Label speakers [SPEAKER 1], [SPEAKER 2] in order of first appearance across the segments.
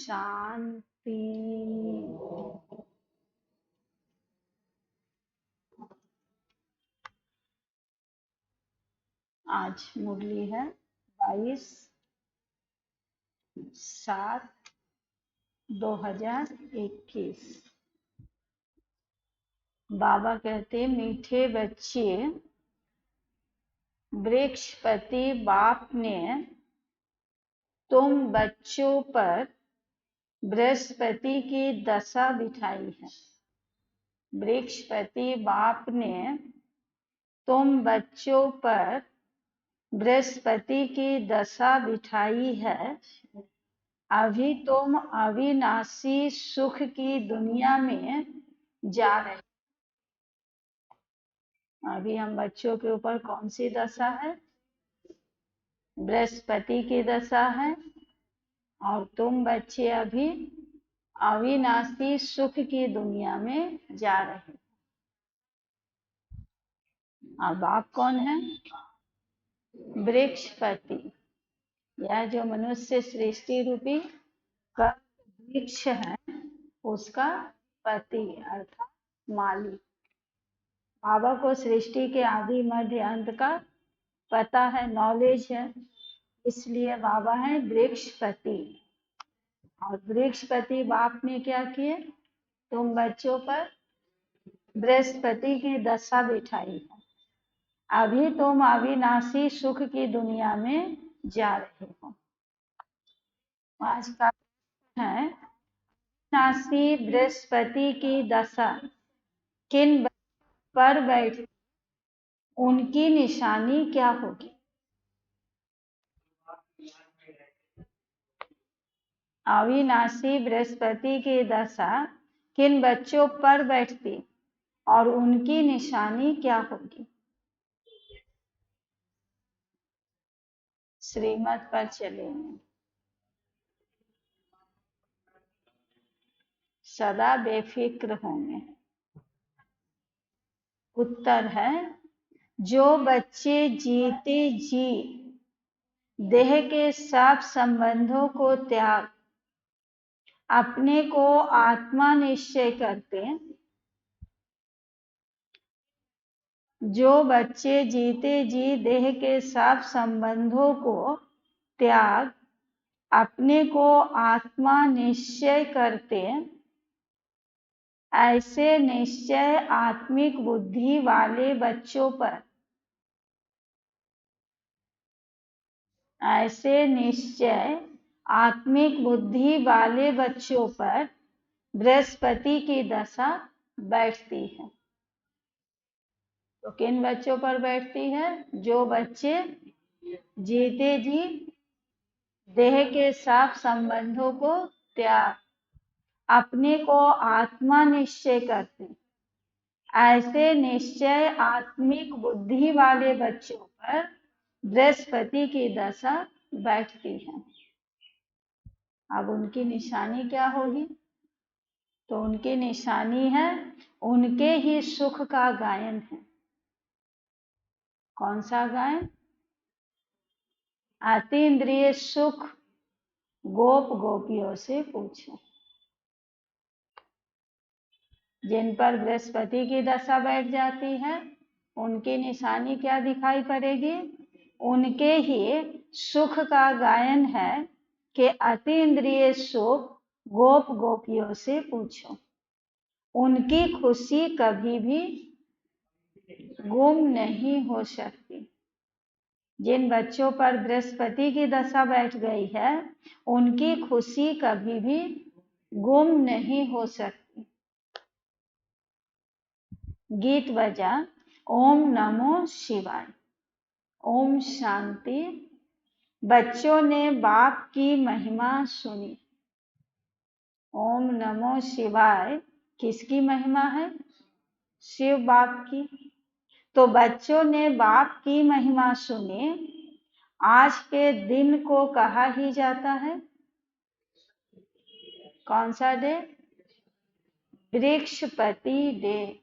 [SPEAKER 1] शांति। आज मुरली है 22/7/2021। बाबा कहते मीठे बच्चे, वृक्षपति बाप ने तुम बच्चों पर बृहस्पति की दशा बिठाई है। वृक्षपति बाप ने तुम बच्चों पर बृहस्पति की दशा बिठाई है। अभी तुम अविनाशी सुख की दुनिया में जा रहे। अभी हम बच्चों के ऊपर कौन सी दशा है? बृहस्पति की दशा है। और तुम बच्चे अभी अविनाशी सुख की दुनिया में जा रहे। अब आप कौन है? वृक्षपति। यह जो मनुष्य सृष्टि रूपी वृक्ष है, उसका पति अर्थात मालिक। बाबा को सृष्टि के आदि मध्य अंत का पता है, नॉलेज है, इसलिए बाबा है वृक्षपति। और वृक्षपति बाप ने क्या किए? तुम बच्चों पर बृहस्पति की दशा बिठाई है। अभी तुम अविनाशी सुख की दुनिया में जा रहे हो। आज का है अविनाशी बृहस्पति की दशा किन पर बैठ, उनकी निशानी क्या होगी? अविनाशी बृहस्पति की दशा किन बच्चों पर बैठती और उनकी निशानी क्या होगी? श्रीमत पर चलेंगे। सदा बेफिक्र होंगे। उत्तर है, जो बच्चे जीते जी देह के सब संबंधों को त्याग अपने को आत्मा निश्चय करते, जो बच्चे जीते जी देह के सब संबंधों को त्याग अपने को आत्मा निश्चय करते, ऐसे निश्चय आत्मिक बुद्धि वाले बच्चों पर, ऐसे निश्चय आत्मिक बुद्धि वाले बच्चों पर बृहस्पति की दशा बैठती है। तो किन बच्चों पर बैठती है? जो बच्चे जीते जी देह के सब संबंधों को त्याग अपने को आत्मा निश्चय करते, ऐसे निश्चय आत्मिक बुद्धि वाले बच्चों पर बृहस्पति की दशा बैठती है। अब उनकी निशानी क्या होगी? तो उनकी निशानी है, उनके ही सुख का गायन है। कौन सा गायन? अतीन्द्रिय सुख गोप गोपियों से पूछो। जिन पर बृहस्पति की दशा बैठ जाती है, उनकी निशानी क्या दिखाई पड़ेगी? उनके ही सुख का गायन है कि अतीन्द्रिय सुख गोप गोपियों से पूछो। उनकी खुशी कभी भी गुम नहीं हो सकती। जिन बच्चों पर बृहस्पति की दशा बैठ गई है, उनकी खुशी कभी भी गुम नहीं हो सकती। गीत बजा, ओम नमो शिवाय। ओम शांति। बच्चों ने बाप की महिमा सुनी। ओम नमो शिवाय किसकी महिमा है? शिव बाप की। तो बच्चों ने बाप की महिमा सुनी। आज के दिन को कहा ही जाता है, कौन सा डे? वृक्षपति डे।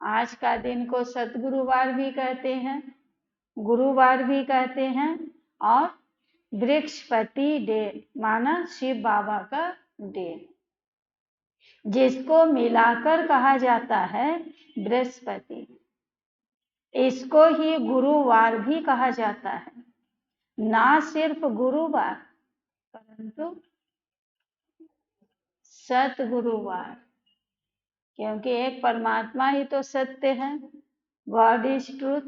[SPEAKER 1] आज का दिन को सतगुरुवार भी कहते हैं, गुरुवार भी कहते हैं और बृहस्पति डे माना शिव बाबा का डे, जिसको मिलाकर कहा जाता है बृहस्पति। इसको ही गुरुवार भी कहा जाता है, ना सिर्फ गुरुवार परंतु सतगुरुवार, क्योंकि एक परमात्मा ही तो सत्य है, गॉड इज ट्रूथ।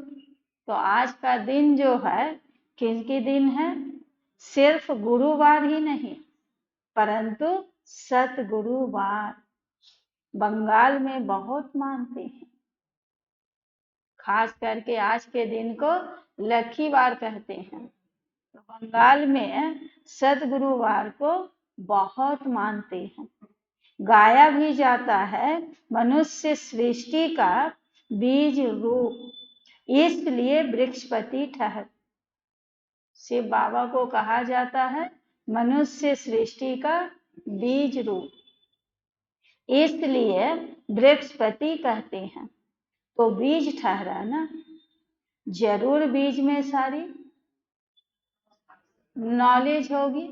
[SPEAKER 1] तो आज का दिन जो है किसकी दिन है? सिर्फ गुरुवार ही नहीं परंतु सतगुरुवार। बंगाल में बहुत मानते हैं, खास करके आज के दिन को लकी वार कहते हैं। तो बंगाल में सतगुरुवार को बहुत मानते हैं। गाया भी जाता है मनुष्य सृष्टि का बीज रूप, इसलिए बृहस्पति ठहर। शिव बाबा को कहा जाता है मनुष्य सृष्टि का बीज रूप, इसलिए बृहस्पति कहते हैं। तो बीज ठहरा ना, जरूर बीज में सारी नॉलेज होगी।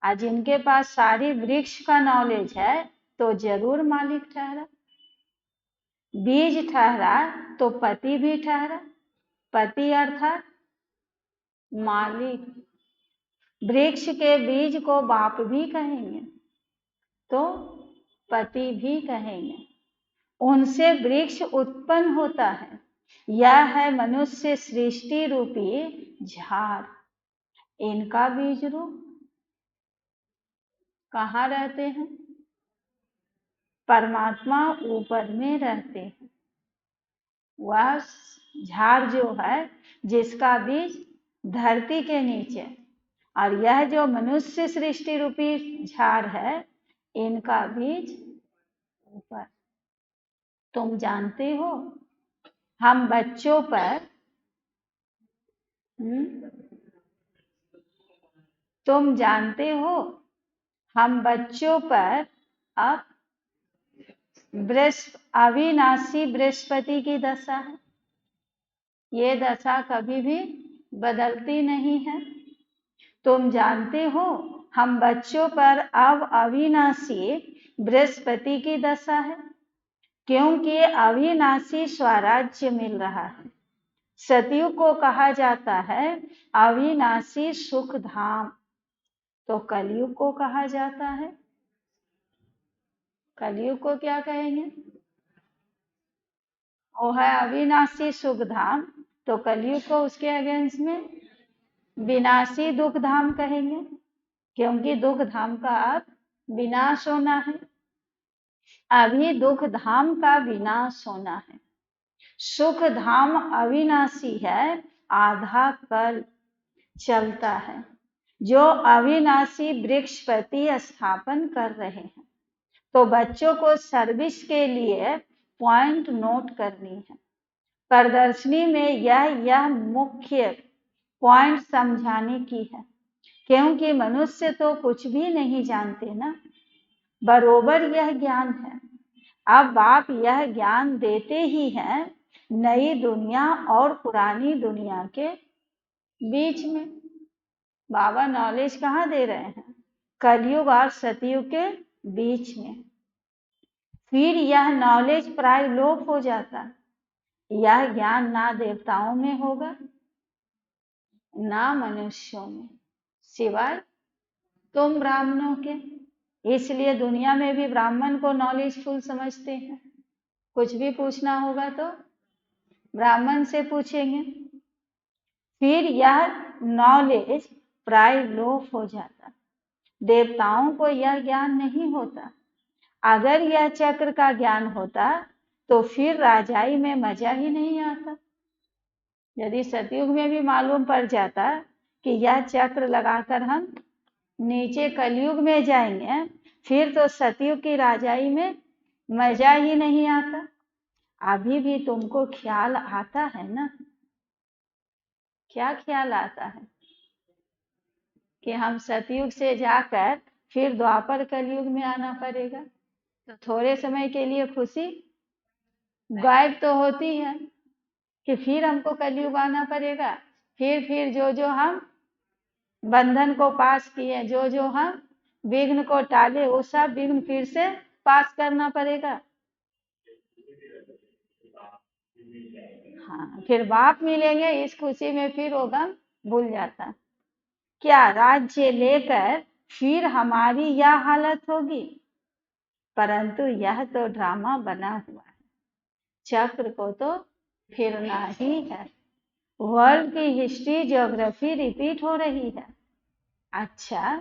[SPEAKER 1] आज जिनके पास सारी वृक्ष का नॉलेज है तो जरूर मालिक ठहरा। बीज ठहरा तो पति भी ठहरा, पति अर्थात मालिक। वृक्ष के बीज को बाप भी कहेंगे तो पति भी कहेंगे। उनसे वृक्ष उत्पन्न होता है। यह है मनुष्य सृष्टि रूपी झाड़। इनका बीज रूप कहाँ रहते हैं? परमात्मा ऊपर में रहते हैं। वह झाड़ जो है जिसका बीज धरती के नीचे, और यह जो मनुष्य सृष्टि रूपी झाड़ है इनका बीज ऊपर। तुम जानते हो हम बच्चों पर तुम जानते हो हम बच्चों पर अब अविनाशी बृहस्पति की दशा है। ये दशा कभी भी बदलती नहीं है। तुम जानते हो हम बच्चों पर अब अविनाशी बृहस्पति की दशा है, क्योंकि अविनाशी स्वराज्य मिल रहा है। सतयुग को कहा जाता है अविनाशी सुख धाम, तो कलयुग को कहा जाता है, कलयुग को क्या कहेंगे? वो है अविनाशी सुख धाम, तो कलयुग को उसके अगेंस्ट में विनाशी दुख धाम कहेंगे, क्योंकि दुख धाम का अब विनाश होना है। अभी दुख धाम का विनाश होना है। सुख धाम अविनाशी है, आधा कल चलता है, जो अविनाशी बृहस्पति स्थापन कर रहे हैं। तो बच्चों को सर्विस के लिए पॉइंट नोट करनी है। प्रदर्शनी में यह मुख्य पॉइंट समझाने की है, क्योंकि मनुष्य तो कुछ भी नहीं जानते ना, बरोबर यह ज्ञान है। अब बाप यह ज्ञान देते ही हैं नई दुनिया और पुरानी दुनिया के बीच में। बाबा नॉलेज कहाँ दे रहे हैं? कलयुग और सतयुग के बीच में। फिर यह नॉलेज प्राय लोप हो जाता है। यह ज्ञान ना देवताओं में होगा ना मनुष्यों में, सिवाय तुम ब्राह्मणों के। इसलिए दुनिया में भी ब्राह्मण को नॉलेजफुल समझते हैं। कुछ भी पूछना होगा तो ब्राह्मण से पूछेंगे। फिर यह नॉलेज प्राय लोप हो जाता। देवताओं को यह ज्ञान नहीं होता। अगर यह चक्र का ज्ञान होता तो फिर राजाई में मजा ही नहीं आता। यदि सतयुग में भी मालूम पड़ जाता कि यह चक्र लगाकर हम नीचे कलयुग में जाएंगे, फिर तो सतयुग की राजाई में मजा ही नहीं आता। अभी भी तुमको ख्याल आता है ना? क्या ख्याल आता है? कि हम सतयुग से जाकर फिर द्वापर कलयुग में आना पड़ेगा। तो थोड़े समय के लिए खुशी गायब तो होती है कि फिर हमको कलयुग आना पड़ेगा, फिर जो हम बंधन को पास किए, जो जो हम विघ्न को टाले वो सब विघ्न फिर से पास करना पड़ेगा। हाँ, फिर बाप मिलेंगे, इस खुशी में फिर वो गम भूल जाता। क्या राज्य लेकर फिर हमारी यह हालत होगी? परंतु यह तो ड्रामा बना हुआ है, चक्र को तो फिरना ही है। वर्ल्ड की हिस्ट्री ज्योग्राफी रिपीट हो रही है। अच्छा,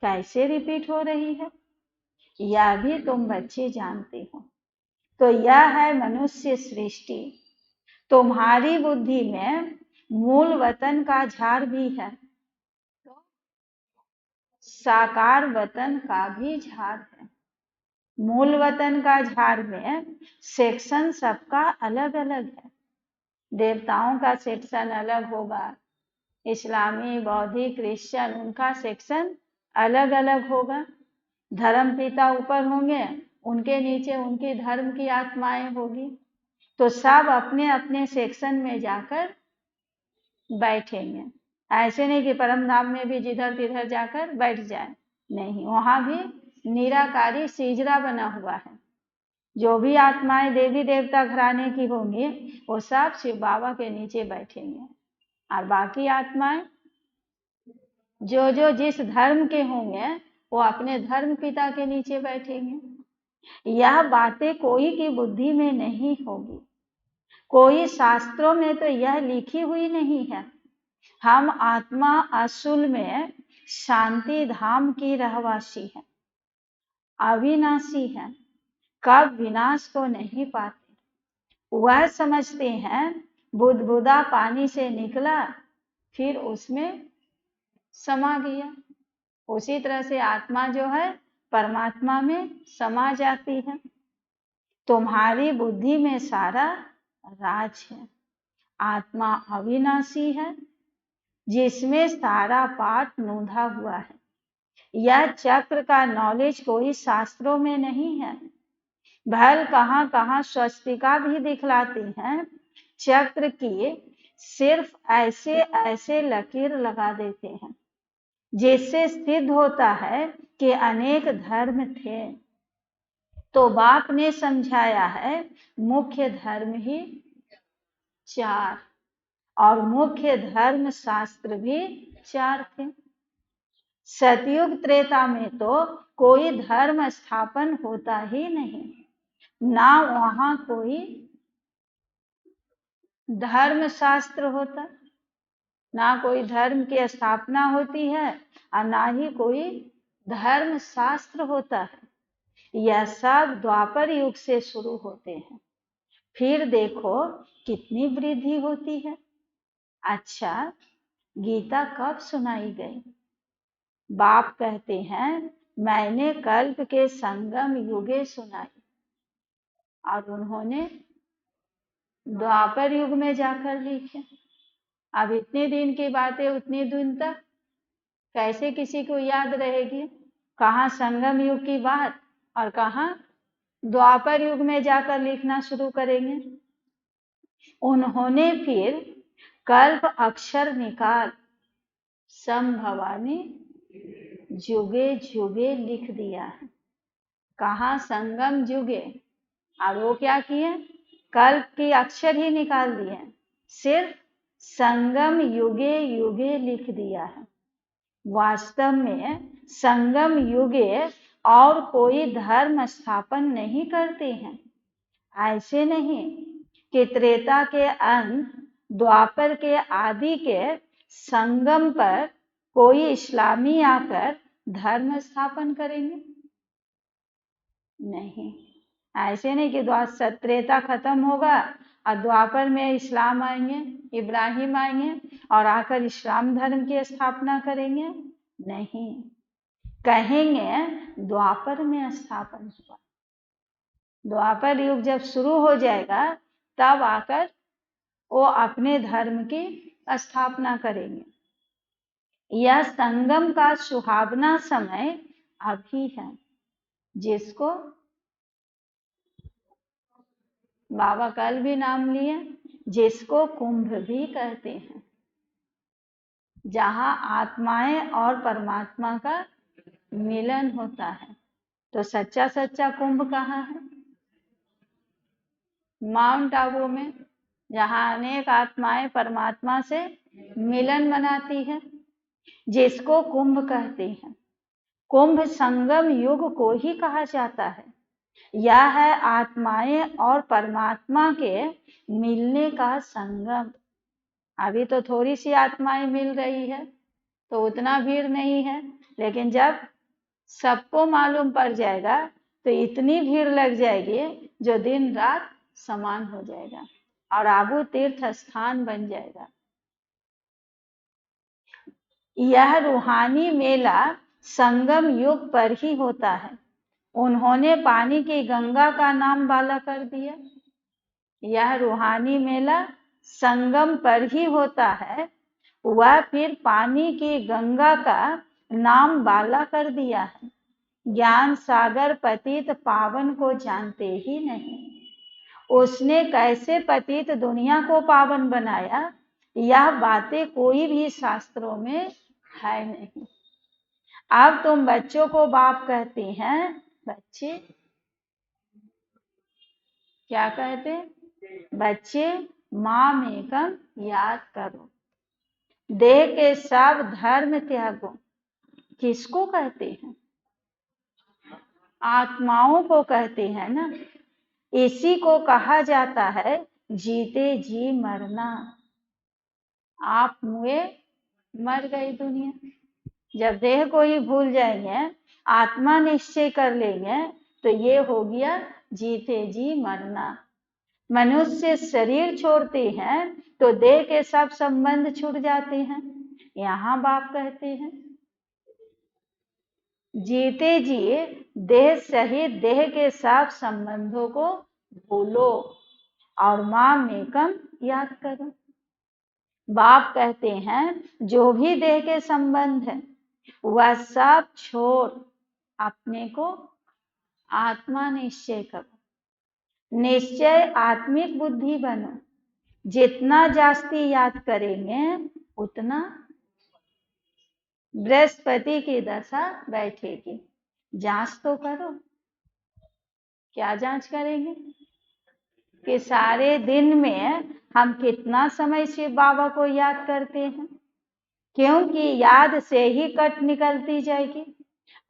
[SPEAKER 1] कैसे रिपीट हो रही है यह भी तुम बच्चे जानते हो। तो यह है मनुष्य सृष्टि। तुम्हारी बुद्धि में मूल वतन का झाड़ भी है, तो साकार वतन का भी झाड़ है। मूल वतन का झाड़ में सेक्शन सबका अलग अलग है। देवताओं का सेक्शन अलग होगा, इस्लामी, बौद्धिक, क्रिश्चियन, उनका सेक्शन अलग अलग होगा। धर्म पिता ऊपर होंगे, उनके नीचे उनकी धर्म की आत्माएं होगी। तो सब अपने अपने सेक्शन में जाकर बैठेंगे। ऐसे नहीं कि परम धाम में भी जिधर तिधर जाकर बैठ जाए, नहीं, वहां भी निराकारी सिजरा बना हुआ है। जो भी आत्माएं देवी देवता घराने की होंगी वो सब शिव बाबा के नीचे बैठेंगे, और बाकी आत्माएं जो जो जिस धर्म के होंगे वो अपने धर्म पिता के नीचे बैठेंगे। यह बातें कोई की बुद्धि में नहीं होगी, कोई शास्त्रों में तो यह लिखी हुई नहीं है। हम आत्मा असूल में शांति धाम की रहवासी है, अविनाशी है, कब विनाश को नहीं पाते। वह समझते हैं बुदबुदा पानी से निकला फिर उसमें समा गया, उसी तरह से आत्मा जो है परमात्मा में समा जाती है। तुम्हारी बुद्धि में सारा राज है। आत्मा अविनाशी है जिसमें सारा पाठ नोंधा हुआ है। यह चक्र का नॉलेज कोई शास्त्रों में नहीं है। भल कहाँ कहाँ स्वस्तिका भी दिखलाती हैं, चक्र की सिर्फ ऐसे ऐसे लकीर लगा देते हैं जिससे सिद्ध होता है कि अनेक धर्म थे। तो बाप ने समझाया है मुख्य धर्म ही चार, और मुख्य धर्म शास्त्र भी चार थे। सतयुग त्रेता में तो कोई धर्म स्थापन होता ही नहीं, ना वहां कोई धर्म शास्त्र होता, ना कोई धर्म की स्थापना होती है और ना ही कोई धर्म शास्त्र होता है। यह सब द्वापर युग से शुरू होते हैं। फिर देखो कितनी वृद्धि होती है। अच्छा, गीता कब सुनाई गई? बाप कहते हैं मैंने कल्प के संगम युगे सुनाई, और उन्होंने द्वापर युग में जाकर लिखे। अब इतने दिन की बातें उतने दिन तक कैसे किसी को याद रहेगी? कहाँ संगम युग की बात और कहाँ द्वापर युग में जाकर लिखना शुरू करेंगे। उन्होंने फिर कल्प अक्षर निकाल संभवानी जुगे जुगे लिख दिया है। कहाँ संगम जुगे, और वो क्या किए? कल्प की अक्षर ही निकाल दिए, सिर्फ संगम युगे युगे लिख दिया है। वास्तव में संगम युगे और कोई धर्म स्थापन नहीं करते हैं। ऐसे नहीं कि त्रेता के अंत द्वापर के आदि के संगम पर कोई इस्लामी आकर धर्म स्थापन करेंगे, नहीं। ऐसे नहीं कि त्रेता खत्म होगा और द्वापर में इस्लाम आएंगे, इब्राहिम आएंगे और आकर इस्लाम धर्म की स्थापना करेंगे, नहीं। कहेंगे द्वापर में स्थापन हुआ। द्वापर युग जब शुरू हो जाएगा तब आकर वो अपने धर्म की स्थापना करेंगे। यह संगम का सुहावना समय अभी है, जिसको बाबा कल भी नाम लिए, जिसको कुंभ भी कहते हैं। जहाँ आत्माएं और परमात्मा का मिलन होता है। तो सच्चा सच्चा कुंभ कहाँ है? माउंट आबू में, जहाँ अनेक आत्माएं परमात्मा से मिलन मनाती है, जिसको कुंभ कहते हैं। कुंभ संगम युग को ही कहा जाता है। यह है आत्माएं और परमात्मा के मिलने का संगम। अभी तो थोड़ी सी आत्माएं मिल रही है तो उतना भीड़ नहीं है, लेकिन जब सबको मालूम पड़ जाएगा तो इतनी भीड़ लग जाएगी जो दिन रात समान हो जाएगा और आबू तीर्थ स्थान बन जाएगा। यह रूहानी मेला संगम युग पर ही होता है। उन्होंने पानी की गंगा का नाम बाला कर दिया। यह रूहानी मेला संगम पर ही होता है, वह फिर पानी की गंगा का नाम बाला कर दिया है। ज्ञान सागर पतित पावन को जानते ही नहीं। उसने कैसे पतित दुनिया को पावन बनाया, यह बातें कोई भी शास्त्रों में है नहीं। अब तुम बच्चों को बाप कहते हैं, बच्चे क्या कहते? बच्चे माम एकम याद करो, देह के सब धर्म त्यागो। किसको कहते हैं? आत्माओं को कहते हैं ना। इसी को कहा जाता है जीते जी मरना। आप मुए, मर गई दुनिया। जब देह को ही भूल जाएंगे, आत्मा निश्चय कर लेंगे, तो ये हो गया जीते जी मरना। मनुष्य शरीर छोड़ते हैं तो देह के सब संबंध छूट जाते हैं। यहाँ बाप कहते हैं जीते जी देह सहित देह के सब संबंधों को भूलो और माम एकम याद करो। बाप कहते हैं जो भी देह के संबंध है वह सब छोड़ अपने को आत्मा निश्चय करो। निश्चय आत्मिक बुद्धि बनो। जितना जास्ती याद करेंगे उतना बृहस्पति की दशा बैठेगी। जांच तो करो। क्या जांच करेंगे? कि सारे दिन में हम कितना समय शिव बाबा को याद करते हैं, क्योंकि याद से ही कट निकलती जाएगी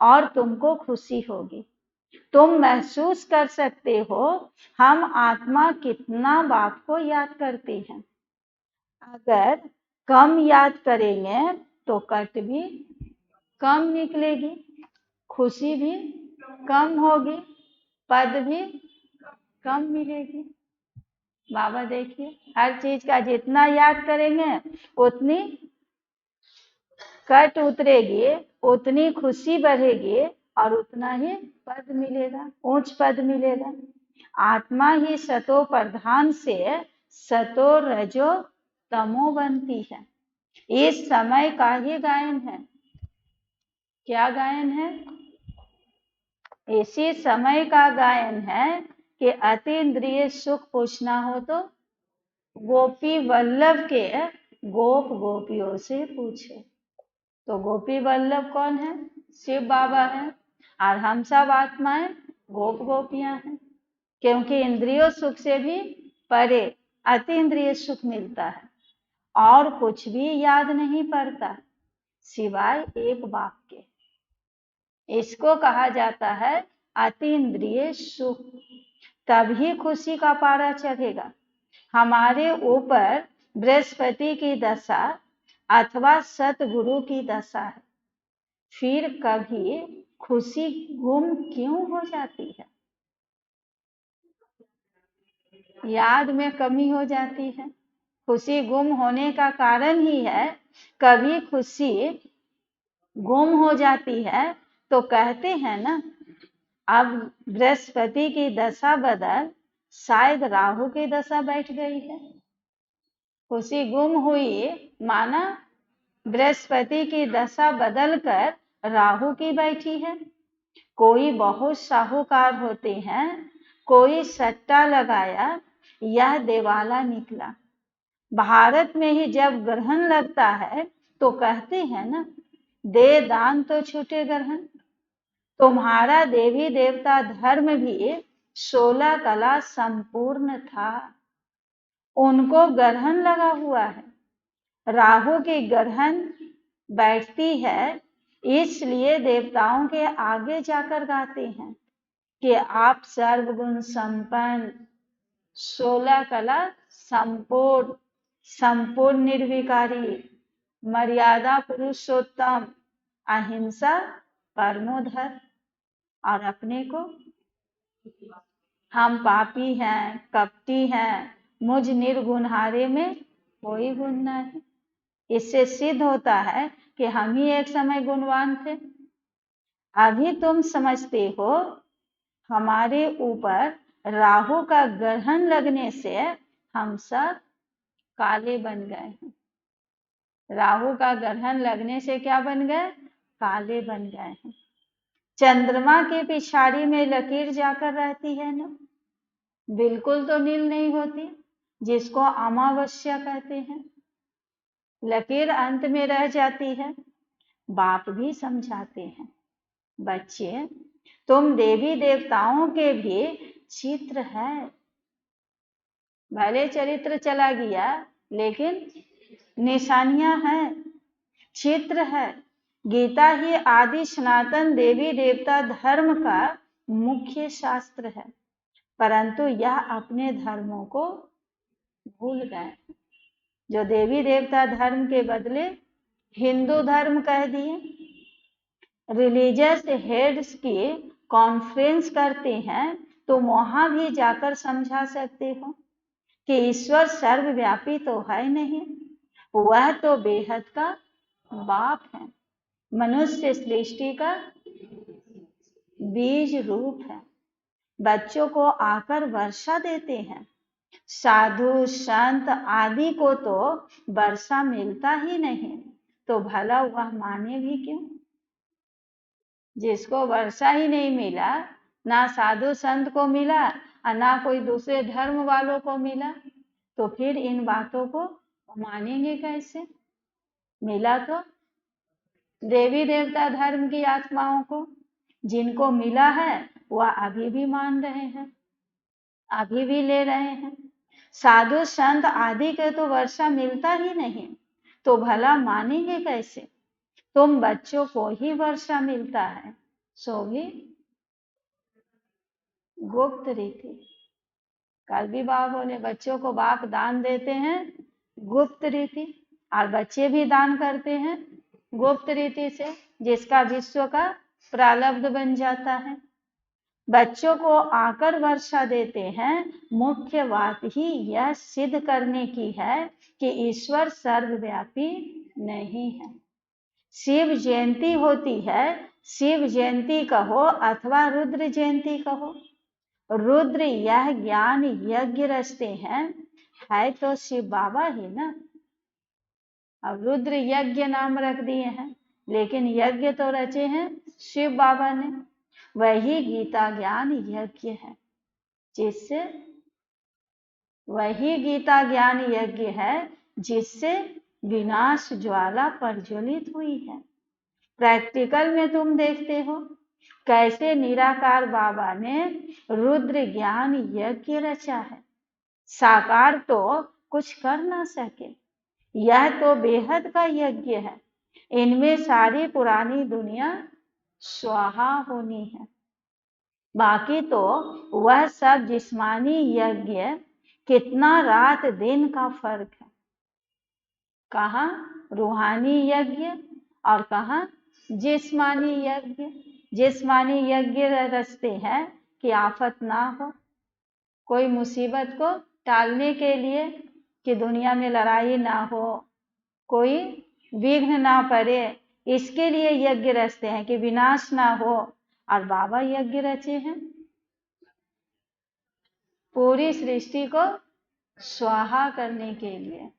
[SPEAKER 1] और तुमको खुशी होगी। तुम महसूस कर सकते हो हम आत्मा कितना बाप को याद करते हैं। अगर कम याद करेंगे तो कट भी कम निकलेगी, खुशी भी कम होगी, पद भी कम मिलेगी। बाबा देखिए, हर चीज का जितना याद करेंगे उतनी कट उतरेगी, उतनी खुशी बढ़ेगी और उतना ही पद मिलेगा, उच्च पद मिलेगा। आत्मा ही सतो प्रधान से सतो रजो तमो बनती है। इस समय का ही गायन है। क्या गायन है? इसी समय का गायन है कि अति इंद्रिय सुख पूछना हो तो गोपी वल्लभ के गोप गोपियों से पूछे। तो गोपी वल्लभ कौन है? शिव बाबा है और हम सब आत्माएं गोप गोपियां हैं। क्योंकि इंद्रियों सुख से भी परे अति इंद्रिय सुख मिलता है और कुछ भी याद नहीं पड़ता सिवाय एक बाप के। इसको कहा जाता है अति इंद्रिय सुख। तभी खुशी का पारा चढ़ेगा। हमारे ऊपर बृहस्पति की दशा अथवा सतगुरु की दशा है, फिर कभी खुशी गुम क्यों हो जाती है? याद में कमी हो जाती है। खुशी गुम होने का कारण ही है, कभी खुशी गुम हो जाती है तो कहते हैं ना, अब बृहस्पति की दशा बदल शायद राहु की दशा बैठ गई है। खुशी गुम हुई माना बृहस्पति की दशा बदलकर राहु की बैठी है। कोई बहुत साहूकार होते हैं, कोई सट्टा लगाया, यह दिवाला निकला। भारत में ही जब ग्रहण लगता है तो कहते हैं ना, दे दान तो छूटे ग्रहण। तुम्हारा देवी देवता धर्म भी 16 कला संपूर्ण था, उनको ग्रहण लगा हुआ है। राहु की ग्रहण बैठती है, इसलिए देवताओं के आगे जाकर गाते हैं कि आप सर्वगुण संपन्न, 16 कला संपूर्ण, संपूर्ण निर्विकारी, मर्यादा पुरुषोत्तम, अहिंसा परमो धर्म। और अपने को, हम पापी हैं, कपटी हैं, मुझ निर्गुणहारे में कोई गुण नहीं। इससे सिद्ध होता है कि हम ही एक समय गुणवान थे। अभी तुम समझते हो हमारे ऊपर राहु का ग्रहण लगने से हम सब काले बन गए हैं। राहु का ग्रहण लगने से क्या बन गए? काले बन गए हैं। चंद्रमा के पिछाड़ी में लकीर जाकर रहती है ना, बिल्कुल तो नील नहीं होती, जिसको अमावस्या कहते हैं। लकीर अंत में रह जाती है। बाप भी समझाते हैं, बच्चे तुम देवी देवताओं के भी चित्र है। भले चरित्र चला गया, लेकिन निशानियां हैं, चित्र है। गीता ही आदि सनातन देवी देवता धर्म का मुख्य शास्त्र है, परंतु यह अपने धर्मों को भूल गए। जो देवी देवता धर्म के बदले हिंदू धर्म कह दिए। रिलीजियस हेड्स की कॉन्फ्रेंस करते हैं, तो वहां भी जाकर समझा सकते हो कि ईश्वर सर्वव्यापी तो है नहीं, वह तो बेहद का बाप है, मनुष्य सृष्टि का बीज रूप है। बच्चों को आकर वर्षा देते हैं। साधु संत आदि को तो वर्षा मिलता ही नहीं, तो भला वह माने भी क्यों? जिसको वर्षा ही नहीं मिला, ना साधु संत को मिला और ना कोई दूसरे धर्म वालों को मिला, तो फिर इन बातों को मानेंगे कैसे? मिला तो देवी देवता धर्म की आत्माओं को, जिनको मिला है वह अभी भी मान रहे हैं, अभी भी ले रहे हैं। साधु संत आदि के तो वर्षा मिलता ही नहीं, तो भला मानेंगे कैसे? तुम बच्चों को ही वर्षा मिलता है, सो भी गुप्त रीति। कल भी बाबा बोले बच्चों को बाप दान देते हैं गुप्त रीति, और बच्चे भी दान करते हैं गुप्त रीति से, जिसका विश्व का प्रारब्ध बन जाता है। बच्चों को आकर वर्षा देते हैं, मुख्य बात ही यह सिद्ध करने की है कि ईश्वर सर्वव्यापी नहीं है। शिव जयंती होती है, शिव जयंती कहो अथवा रुद्र जयंती कहो, रुद्र यह ज्ञान यज्ञ रचते हैं, है तो शिव बाबा ही ना। अब रुद्र यज्ञ नाम रख दिए हैं, लेकिन यज्ञ तो रचे हैं शिव बाबा ने। वही गीता ज्ञान यज्ञ है, जिससे वही गीता ज्ञान यज्ञ है जिससे विनाश ज्वाला प्रज्वलित हुई है। प्रैक्टिकल में तुम देखते हो कैसे निराकार बाबा ने रुद्र ज्ञान यज्ञ रचा है। साकार तो कुछ कर ना सके, यह तो बेहद का यज्ञ है। इनमें सारी पुरानी दुनिया स्वाहा होनी है। बाकी तो वह सब जिस्मानी यज्ञ, कितना रात दिन का फर्क है। कहाँ रूहानी यज्ञ और कहाँ जिस्मानी यज्ञ। जिस्मानी यज्ञ रचते हैं कि आफत ना हो, कोई मुसीबत को टालने के लिए, कि दुनिया में लड़ाई ना हो, कोई विघ्न ना पड़े, इसके लिए यज्ञ रचते हैं कि विनाश ना हो। और बाबा यज्ञ रचे हैं पूरी सृष्टि को स्वाहा करने के लिए।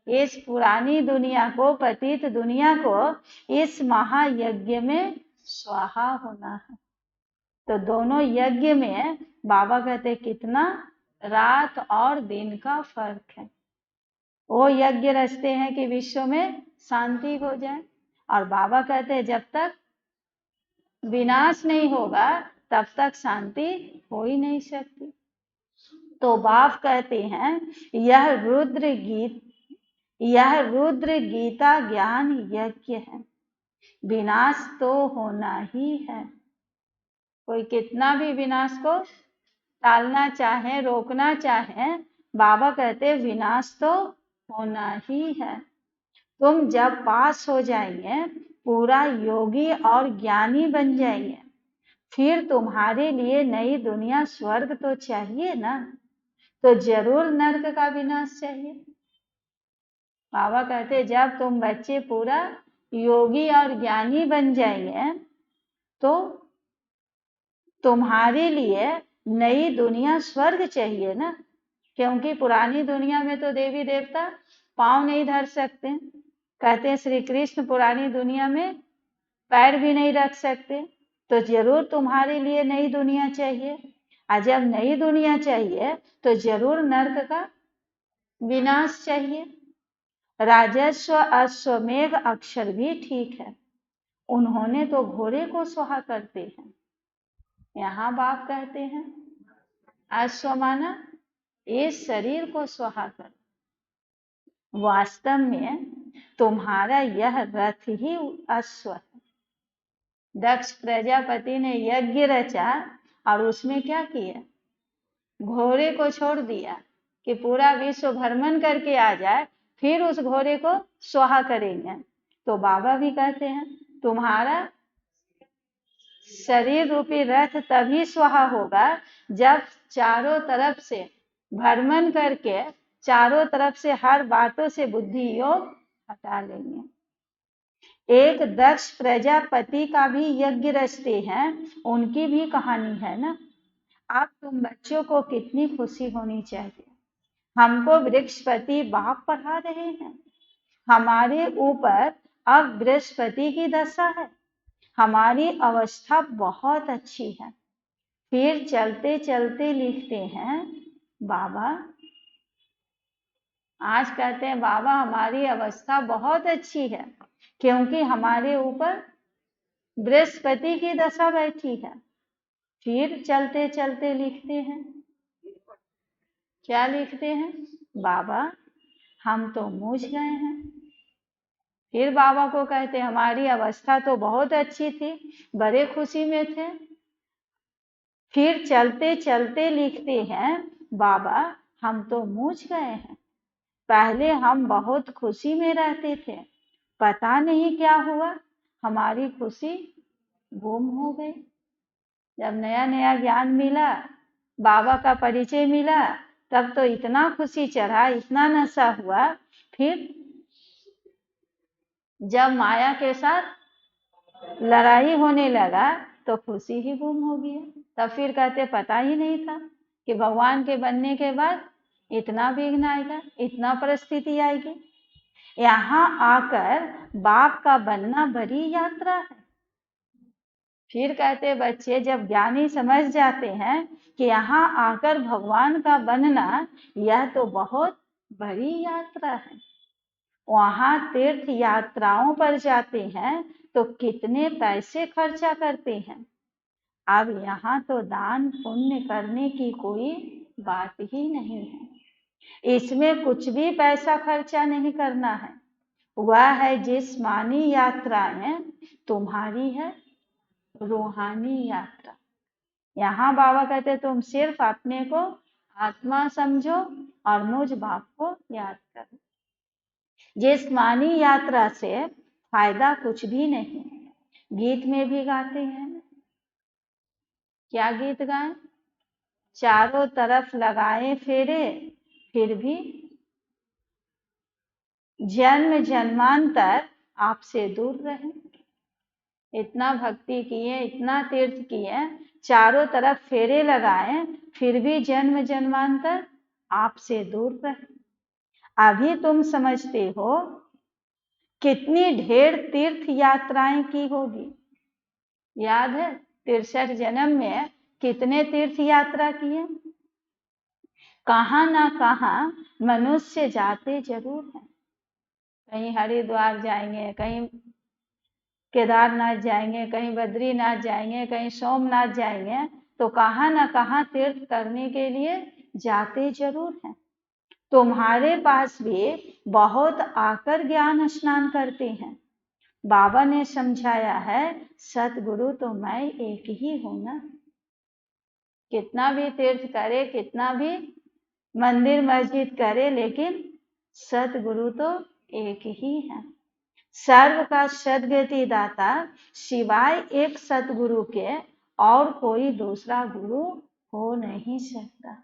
[SPEAKER 1] इस पुरानी दुनिया को, पतित दुनिया को इस महायज्ञ में स्वाहा होना है। तो दोनों यज्ञ में बाबा कहते कितना रात और दिन का फर्क है। वो यज्ञ रचते हैं कि विश्व में शांति हो जाए। और बाबा कहते हैं जब तक विनाश नहीं होगा तब तक शांति हो ही नहीं सकती। तो बाप कहते हैं यह रुद्र गीता ज्ञान यज्ञ है, विनाश तो होना ही है। कोई कितना भी विनाश को टालना चाहे, रोकना चाहे, बाबा कहते विनाश तो होना ही है। तुम जब पास हो जाएंगे, पूरा योगी और ज्ञानी बन जाएंगे, फिर तुम्हारे लिए नई दुनिया स्वर्ग तो चाहिए ना, तो जरूर नर्क का विनाश चाहिए। बाबा कहते जब तुम बच्चे पूरा योगी और ज्ञानी बन जाएंगे तो तुम्हारे लिए नई दुनिया स्वर्ग चाहिए ना, क्योंकि पुरानी दुनिया में तो देवी देवता पांव नहीं धर सकते। कहते हैं श्री कृष्ण पुरानी दुनिया में पैर भी नहीं रख सकते, तो जरूर तुम्हारे लिए नई दुनिया चाहिए। और जब नई दुनिया चाहिए तो जरूर नर्क का विनाश चाहिए। राजस्व अश्वमेघ अक्षर भी ठीक है, उन्होंने तो घोड़े को स्वाहा करते हैं। यहाँ बाप कहते हैं अश्व माना इस शरीर को स्वाहा कर। वास्तव में तुम्हारा यह रथ ही अश्व है। दक्ष प्रजापति ने यज्ञ रचा और उसमें क्या किया, घोड़े को छोड़ दिया कि पूरा विश्व भ्रमण करके आ जाए, फिर उस घोड़े को स्वाहा करेंगे। तो बाबा भी कहते हैं तुम्हारा शरीर रूपी रथ तभी स्वाहा होगा जब चारों तरफ से भ्रमण करके चारों तरफ से हर बातों से बुद्धि योग हटा लेंगे। एक दक्ष प्रजापति का भी यज्ञ रचते हैं, उनकी भी कहानी है ना। अब तुम बच्चों को कितनी खुशी होनी चाहिए, हमको बृहस्पति बाप पढ़ा रहे हैं। हमारे ऊपर अब बृहस्पति की दशा है, हमारी अवस्था बहुत अच्छी है। फिर चलते चलते लिखते हैं बाबा, आज कहते हैं बाबा हमारी अवस्था बहुत अच्छी है क्योंकि हमारे ऊपर बृहस्पति की दशा बैठी है। फिर चलते चलते लिखते हैं, क्या लिखते हैं, बाबा हम तो मूझ गए हैं। फिर बाबा को कहते हमारी अवस्था तो बहुत अच्छी थी, बड़े खुशी में थे। फिर चलते चलते लिखते हैं बाबा हम तो मूझ गए हैं, पहले हम बहुत खुशी में रहते थे, पता नहीं क्या हुआ हमारी खुशी गुम हो गई। जब नया नया ज्ञान मिला, बाबा का परिचय मिला, तब तो इतना खुशी चढ़ा, इतना नशा हुआ। फिर जब माया के साथ लड़ाई होने लगा तो खुशी ही गुम हो गया। तब फिर कहते पता ही नहीं था कि भगवान के बनने के बाद इतना विघ्न आएगा, इतना परिस्थिति आएगी। यहाँ आकर बाप का बनना बड़ी यात्रा है। फिर कहते बच्चे जब ज्ञानी समझ जाते हैं कि यहाँ आकर भगवान का बनना यह तो बहुत बड़ी यात्रा है। वहाँ तीर्थ यात्राओं पर जाते हैं तो कितने पैसे खर्चा करते हैं। अब यहाँ तो दान पुण्य करने की कोई बात ही नहीं है, इसमें कुछ भी पैसा खर्चा नहीं करना है। वह है जिस्मानी यात्राएं तुम्हारी है रूहानी यात्रा। यहाँ बाबा कहते तुम सिर्फ अपने को आत्मा समझो और मुझ बाप को याद करो। जिस्मानी यात्रा से फायदा कुछ भी नहीं। गीत में भी गाते हैं, क्या गीत गाएं, चारों तरफ लगाए फेरे फिर भी जन्म जन्मांतर आपसे दूर रहे। इतना भक्ति किए, इतना तीर्थ किए, चारों तरफ फेरे लगाए, फिर भी जन्म जन्मांतर आपसे दूर रहे। अभी तुम समझते हो कितनी ढेर तीर्थ यात्राएं की होगी। याद है 63 जन्म में कितने तीर्थ यात्रा किए। कहाँ ना कहाँ मनुष्य जाते जरूर हैं। कहीं हरिद्वार जाएंगे, कहीं केदारनाथ जाएंगे, कहीं बद्रीनाथ जाएंगे, कहीं सोमनाथ जाएंगे, तो कहाँ ना कहाँ तीर्थ करने के लिए जाते जरूर हैं। तुम्हारे पास भी बहुत आकर ज्ञान स्नान करते हैं। बाबा ने समझाया है, सतगुरु तो मैं एक ही हूं ना। कितना भी तीर्थ करे, कितना भी मंदिर मस्जिद करे, लेकिन सतगुरु तो एक ही है। सर्व का सदगति दाता सिवाय एक सतगुरु के और कोई दूसरा गुरु हो नहीं सकता।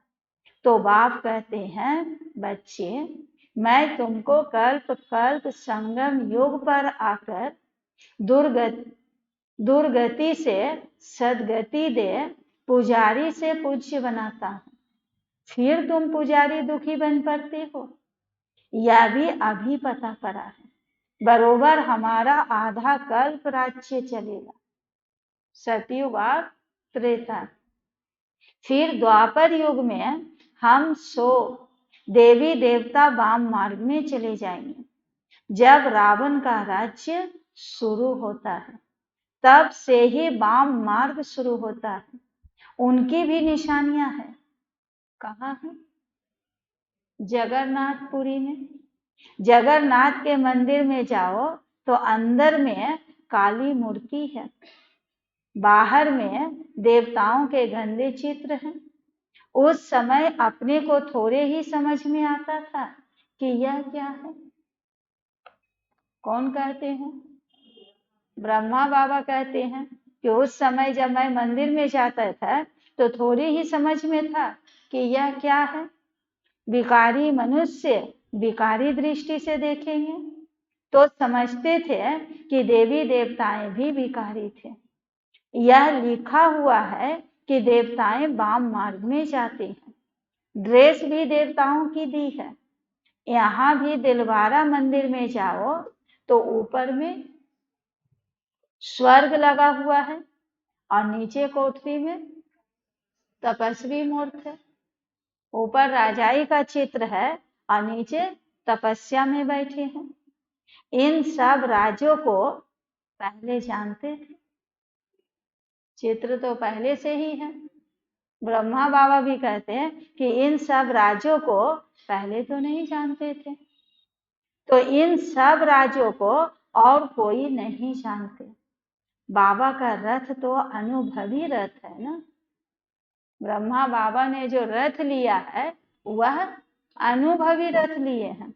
[SPEAKER 1] तो बाप कहते हैं, बच्चे मैं तुमको कल्प कल्प संगम युग पर आकर दुर्गति से सदगति दे पुजारी से पूज्य बनाता हूं। फिर तुम पुजारी दुखी बन पड़ते हो, यह भी अभी पता पड़ा है। बरोबर हमारा आधा कल्प राज्य चलेगा, सतयुग और त्रेता। फिर द्वापर युग में हम देवी देवता वाम मार्ग में चले जाएंगे। जब रावण का राज्य शुरू होता है, तब से ही वाम मार्ग शुरू होता है। उनकी भी निशानियां हैं। कहाँ है? जगन्नाथपुरी में। जगन्नाथ के मंदिर में जाओ तो अंदर में काली मूर्ति है, बाहर में देवताओं के गंदे चित्र हैं। उस समय अपने को थोड़े ही समझ में आता था कि यह क्या है। कौन कहते हैं? ब्रह्मा बाबा कहते हैं कि उस समय जब मैं मंदिर में जाता था तो थोड़ी ही समझ में था कि यह क्या है। विकारी मनुष्य विकारी दृष्टि से देखेंगे तो समझते थे कि देवी देवताएं भी विकारी थे। यह लिखा हुआ है कि देवताएं वाम मार्ग में जाते हैं। ड्रेस भी देवताओं की दी है। यहाँ भी दिलवारा मंदिर में जाओ तो ऊपर में स्वर्ग लगा हुआ है और नीचे कोठरी में तपस्वी मूर्त है। ऊपर राजाई का चित्र है और नीचे तपस्या में बैठे हैं। इन सब राज्यों को पहले जानते थे, चित्र तो पहले से ही है। ब्रह्मा बाबा भी कहते हैं कि इन सब राज्यों को पहले तो नहीं जानते थे। तो इन सब राज्यों को और कोई नहीं जानते। बाबा का रथ तो अनुभवी रथ है ना। ब्रह्मा बाबा ने जो रथ लिया है वह अनुभवी रथ लिए हैं।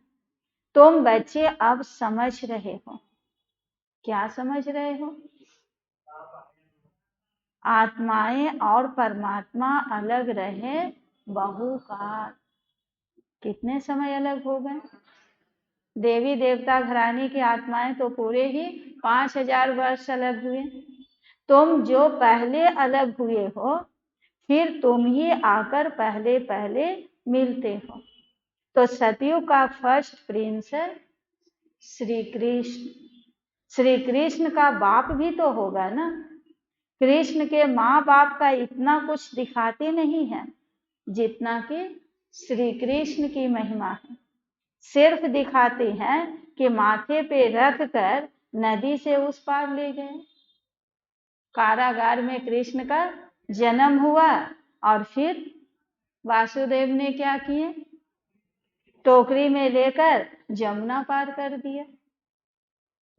[SPEAKER 1] तुम बच्चे अब समझ रहे हो। क्या समझ रहे हो? आत्माएं और परमात्मा अलग रहे बहुकाल। कितने समय अलग हो गए? देवी देवता घराने की आत्माएं तो पूरे ही 5000 वर्ष अलग हुए। तुम जो पहले अलग हुए हो, फिर तुम ही आकर पहले पहले मिलते हो। तो सतयुग का फर्स्ट प्रिंस श्री कृष्ण। श्री कृष्ण का बाप भी तो होगा ना। कृष्ण के माँ बाप का इतना कुछ दिखाते नहीं है जितना कि श्री कृष्ण की महिमा है। सिर्फ दिखाते हैं कि माथे पे रख कर नदी से उस पार ले गए। कारागार में कृष्ण का जन्म हुआ और फिर वासुदेव ने क्या किए? टोकरी में लेकर जमुना पार कर दिया।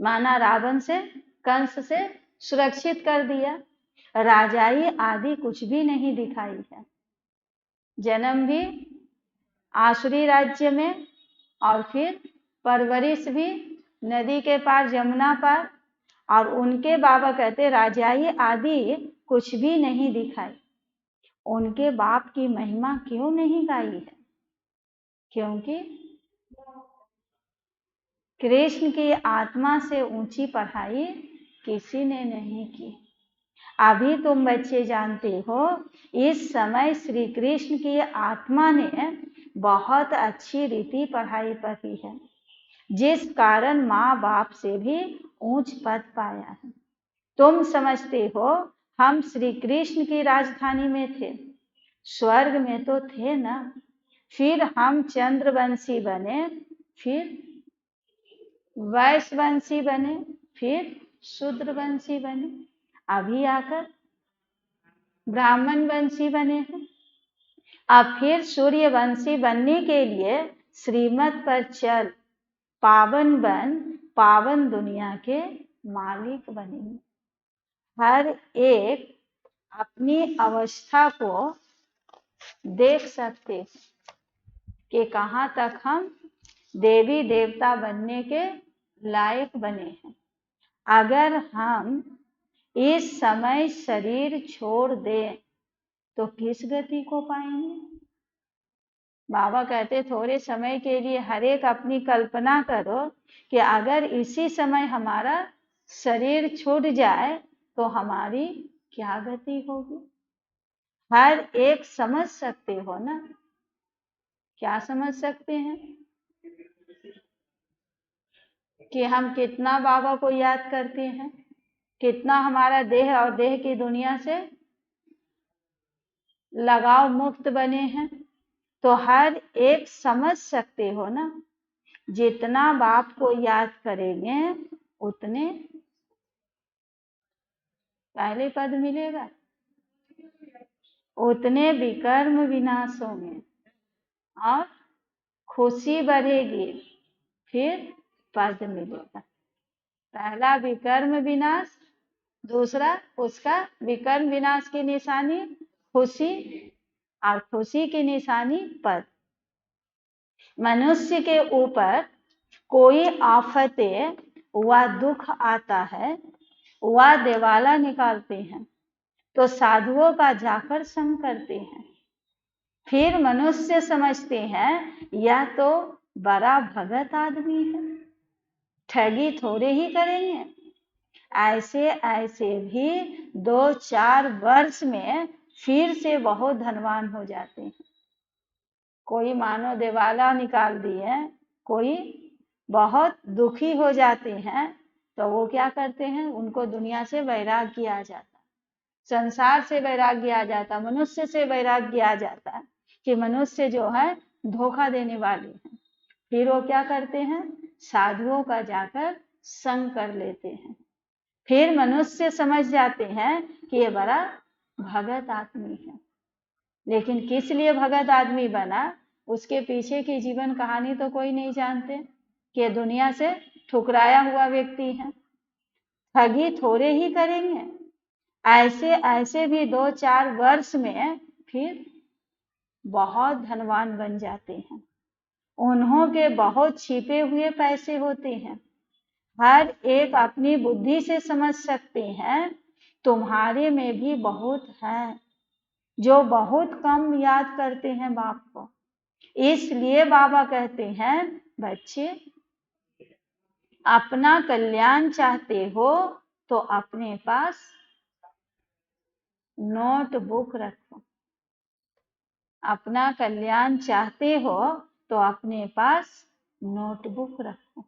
[SPEAKER 1] माना रावण से, कंस से सुरक्षित कर दिया। राजाई आदि कुछ भी नहीं दिखाई है। जन्म भी आसुरी राज्य में और फिर परवरिश भी नदी के पार, जमुना पार। और उनके बाबा कहते राजाई आदि कुछ भी नहीं दिखाई। उनके बाप की महिमा क्यों नहीं गाई है? क्योंकि कृष्ण की आत्मा से ऊंची पढ़ाई किसी ने नहीं की। अभी तुम बच्चे जानते हो, इस समय श्री कृष्ण की आत्मा ने बहुत अच्छी रीति पढ़ाई पढ़ी है, जिस कारण माँ बाप से भी ऊंच पद पाया है। तुम समझते हो हम श्री कृष्ण की राजधानी में थे, स्वर्ग में तो थे ना। फिर हम चंद्रवंशी बने, फिर वैश्यवंशी बने, फिर शूद्रवंशी बने, अभी आकर ब्राह्मण वंशी बने हैं। अब फिर सूर्यवंशी बनने के लिए श्रीमत पर चल पावन बन, पावन दुनिया के मालिक बनेंगे। हर एक अपनी अवस्था को देख सकते हैं कि कहाँ तक हम देवी देवता बनने के लायक बने हैं। अगर हम इस समय शरीर छोड़ दें तो किस गति को पाएंगे? बाबा कहते थोड़े समय के लिए हर एक अपनी कल्पना करो कि अगर इसी समय हमारा शरीर छूट जाए तो हमारी क्या गति होगी। हर एक समझ सकते हो ना? क्या समझ सकते हैं कि हम कितना बाबा को याद करते हैं, कितना हमारा देह और देह की दुनिया से लगाव मुक्त बने हैं। तो हर एक समझ सकते हो ना, जितना बाप को याद करेंगे उतने पहले पद मिलेगा, उतने विकर्म विनाश होंगे और खुशी बढ़ेगी, फिर पद मिलेगा। पहला विकर्म विनाश, दूसरा उसका विकर्म विनाश की निशानी खुशी, और खुशी की निशानी पद। मनुष्य के ऊपर कोई आफतें व दुख आता है, वह दिवाला निकालते हैं तो साधुओं का जाकर संग करते हैं। फिर मनुष्य समझते हैं यह तो बड़ा भगत आदमी है, ठगी थोड़े ही करेंगे। ऐसे ऐसे भी 2-4 वर्ष में फिर से बहुत धनवान हो जाते हैं। कोई मानो दिवाला निकाल दिए, कोई बहुत दुखी हो जाते हैं, तो वो क्या करते हैं, उनको दुनिया से वैराग्य आ जाता, संसार से वैराग्य आ जाता, मनुष्य से वैराग्य आ जाता कि मनुष्य जो है धोखा देने वाले हैं। फिर वो क्या करते हैं, साधुओं का जाकर संग कर लेते हैं। फिर मनुष्य समझ जाते हैं कि ये बड़ा भगत आदमी है। लेकिन किस लिए भगत आदमी बना, उसके पीछे की जीवन कहानी तो कोई नहीं जानते कि दुनिया से ठुकराया हुआ व्यक्ति है, ठगी थोड़े ही करेंगे। ऐसे ऐसे भी 2-4 वर्ष में फिर बहुत धनवान बन जाते हैं। उन्हों के बहुत छिपे हुए पैसे होते हैं। हर एक अपनी बुद्धि से समझ सकते हैं तुम्हारे में भी बहुत है जो बहुत कम याद करते हैं बाप को। इसलिए बाबा कहते हैं बच्चे, अपना कल्याण चाहते हो तो अपने पास नोटबुक रखो। अपना कल्याण चाहते हो तो अपने पास नोटबुक रखो।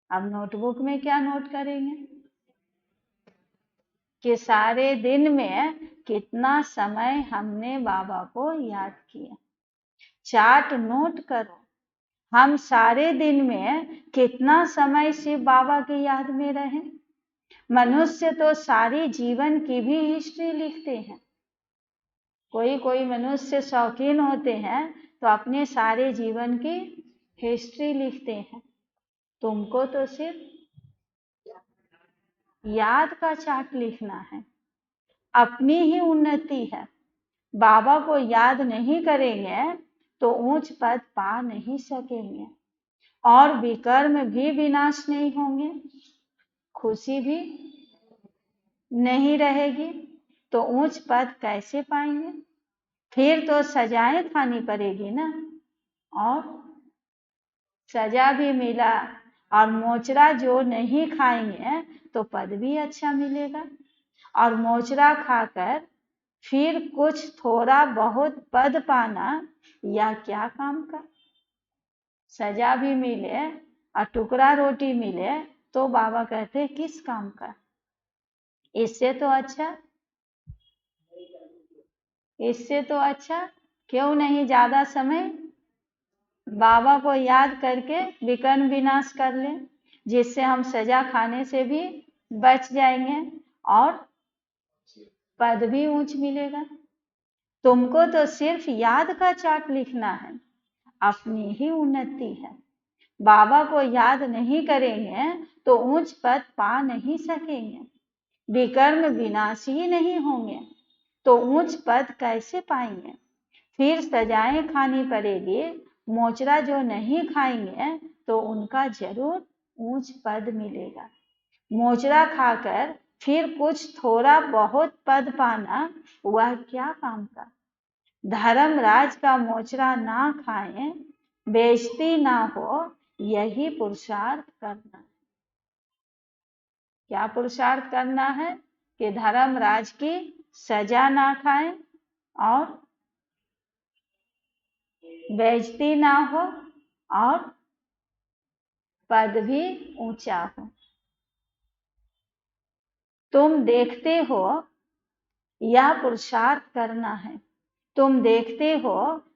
[SPEAKER 1] अब नोटबुक में क्या नोट करेंगे कि सारे दिन में कितना समय हमने बाबा को याद किया। चार्ट नोट करो, हम सारे दिन में कितना समय शिव बाबा की याद में रहे। मनुष्य तो सारी जीवन की भी हिस्ट्री लिखते हैं। कोई कोई मनुष्य शौकीन होते हैं तो अपने सारे जीवन की हिस्ट्री लिखते हैं। तुमको तो सिर्फ याद का चार्ट लिखना है। अपनी ही उन्नति है। बाबा को याद नहीं करेंगे तो ऊंच पद पा नहीं सकेंगे और विकर्म भी विनाश नहीं होंगे, खुशी भी नहीं रहेगी, तो ऊंच पद कैसे पाएंगे। फिर तो सजाएं खानी पड़ेगी ना, और सजा भी मिला और मोचरा जो नहीं खाएंगे तो पद भी अच्छा मिलेगा, और मोचरा खाकर फिर कुछ थोड़ा बहुत पद पाना या क्या काम का। सजा भी मिले और टुकड़ा रोटी मिले तो बाबा कहते किस काम का। इससे तो अच्छा क्यों नहीं ज्यादा समय बाबा को याद करके विकर्म विनाश कर ले। जिससे हम सजा खाने से भी बच जाएंगे और पद भी ऊंच मिलेगा। तुमको तो सिर्फ याद का चार्ट लिखना है, अपनी ही उन्नति है। बाबा को याद नहीं करेंगे तो ऊंच पद पा नहीं सकेंगे। विकर्म विनाशी ही नहीं होंगे तो ऊंच पद कैसे पाएंगे। फिर सजाएं खानी पड़ेगी, मोचरा जो नहीं खाएंगे तो उनका जरूर ऊंच पद मिलेगा। मोचरा खाकर फिर कुछ थोड़ा बहुत पद पाना वह क्या काम का। धर्मराज का मोचरा ना खाएं, बेइज्जती ना हो, यही पुरुषार्थ करना है। क्या पुरुषार्थ करना है कि धर्मराज की सजा ना खाएं और बेइज्जती ना हो और पद भी ऊंचा हो। तुम देखते हो यह पुरुषार्थ करना है। तुम देखते हो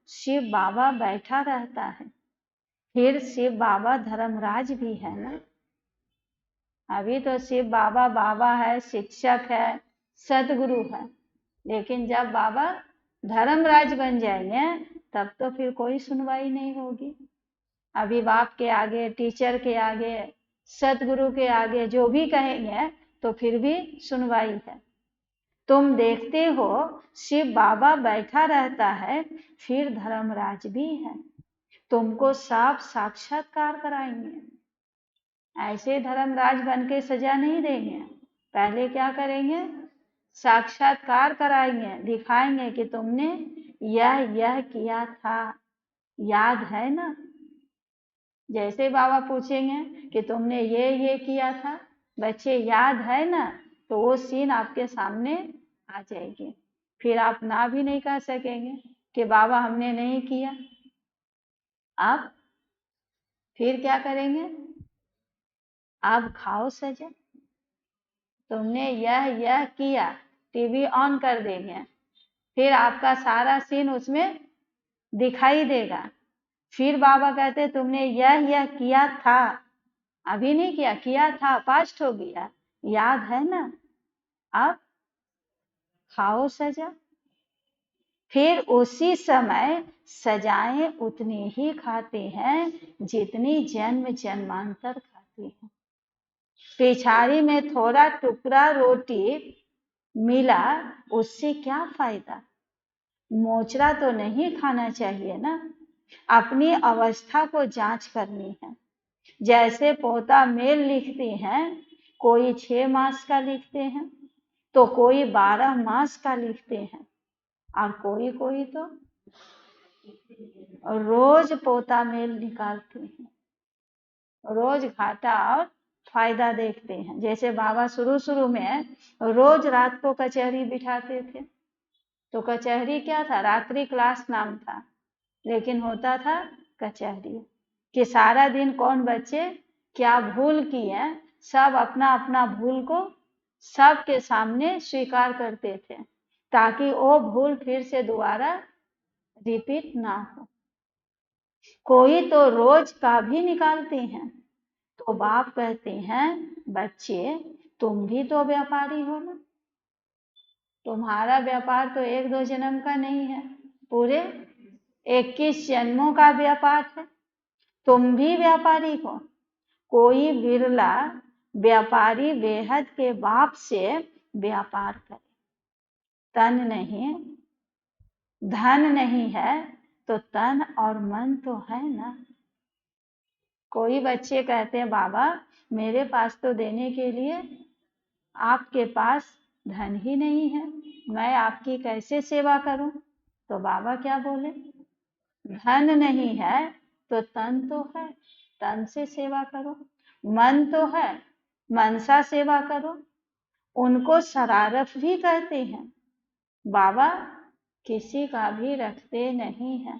[SPEAKER 1] शिव बाबा बैठा रहता है, फिर शिव बाबा धर्मराज भी है ना। अभी तो शिव बाबा बाबा है, शिक्षक है, सदगुरु है, लेकिन जब बाबा धर्मराज बन जाएंगे तब तो फिर कोई सुनवाई नहीं होगी। अभी बाप के आगे, टीचर के आगे, सदगुरु के आगे जो भी कहेंगे तो फिर भी सुनवाई है। तुम देखते हो शिव बाबा बैठा रहता है, फिर धर्मराज भी है। तुमको साफ साक्षात्कार कराएंगे। ऐसे धर्मराज बन के सजा नहीं देंगे, पहले क्या करेंगे, साक्षात्कार कराएंगे, दिखाएंगे कि तुमने यह किया था, याद है ना। जैसे बाबा पूछेंगे कि तुमने ये किया था बच्चे, याद है ना, तो वो सीन आपके सामने आ जाएगी। फिर आप ना भी नहीं कह सकेंगे कि बाबा हमने नहीं किया। आप फिर क्या करेंगे, आप खाओ सजा। तुमने यह किया, टीवी ऑन कर देंगे, फिर आपका सारा सीन उसमें दिखाई देगा। फिर बाबा कहते तुमने यह किया था, अभी नहीं किया, किया था, पास्ट हो गया, याद है ना, अब खाओ सजा। फिर उसी समय सजाएं उतनी ही खाते हैं जितनी जन्म जन्मांतर खाते हैं। पिछाड़ी में थोड़ा टुकड़ा रोटी मिला, उससे क्या फायदा। मोचरा तो नहीं खाना चाहिए ना। अपनी अवस्था को जांच करनी है। जैसे पोता मेल लिखते हैं, कोई 6 मास का लिखते हैं तो कोई 12 मास का लिखते हैं और कोई तो रोज पोता मेल निकालते हैं, रोज घाटा और फायदा देखते हैं। जैसे बाबा शुरू में रोज रात को कचहरी बिठाते थे, तो कचहरी क्या था, रात्रि क्लास नाम था, लेकिन होता था कचहरी कि सारा दिन कौन बच्चे क्या भूल किए, सब अपना अपना भूल को सबके सामने स्वीकार करते थे ताकि वो भूल फिर से दोबारा रिपीट ना हो। कोई तो रोज का भी निकालते हैं, तो बाप कहते हैं बच्चे तुम भी तो व्यापारी हो ना। तुम्हारा व्यापार तो 1-2 जन्म का नहीं है, पूरे 21 जन्मों का व्यापार है। तुम भी व्यापारी हो। कोई बिरला व्यापारी बेहद के बाप से व्यापार करे। तन नहीं, धन नहीं है तो तन और मन तो है ना। कोई बच्चे कहते हैं बाबा मेरे पास तो देने के लिए आपके पास धन ही नहीं है, मैं आपकी कैसे सेवा करूं। तो बाबा क्या बोले, धन नहीं है तो तन तो है, तन से सेवा करो। मन तो है, मन सा सेवा करो। उनको शरारत भी कहते हैं। बाबा किसी का भी रखते नहीं है,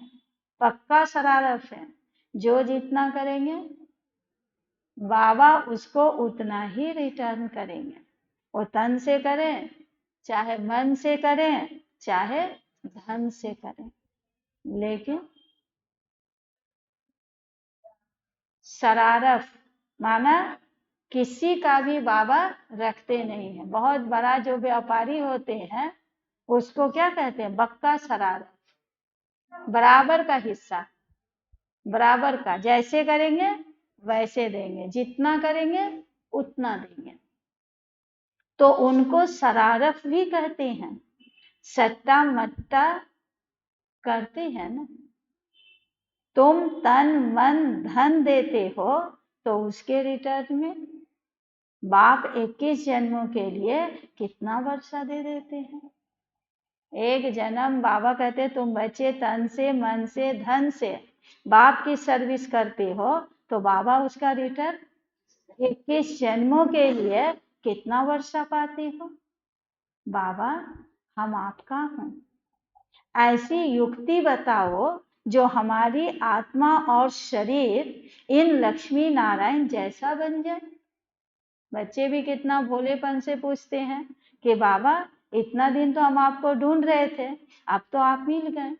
[SPEAKER 1] पक्का शरारत है। जो जितना करेंगे बाबा उसको उतना ही रिटर्न करेंगे। वो तन से करें, चाहे मन से करें, चाहे धन से करें, लेकिन शरारत माना किसी का भी बाबा रखते नहीं है। बहुत बड़ा जो व्यापारी होते हैं उसको क्या कहते हैं? बक्का शरारत, बराबर का हिस्सा, बराबर का, जैसे करेंगे वैसे देंगे, जितना करेंगे उतना देंगे। तो उनको शरारत भी कहते हैं। सट्टा मट्टा करते हैं ना। तुम तन मन धन देते हो तो उसके रिटर्न में बाप 21 जन्मों के लिए कितना वर्षा दे देते हैं। एक जन्म बाबा कहते तुम बच्चे तन से मन से धन से बाप की सर्विस करते हो तो बाबा उसका रिटर्न 21 जन्मों के लिए कितना वर्षा पाते हो। बाबा हम आपका हूं, ऐसी युक्ति बताओ जो हमारी आत्मा और शरीर इन लक्ष्मी नारायण जैसा बन जाए। बच्चे भी कितना भोलेपन से पूछते हैं कि बाबा इतना दिन तो हम आपको ढूंढ रहे थे, अब तो आप मिल गए,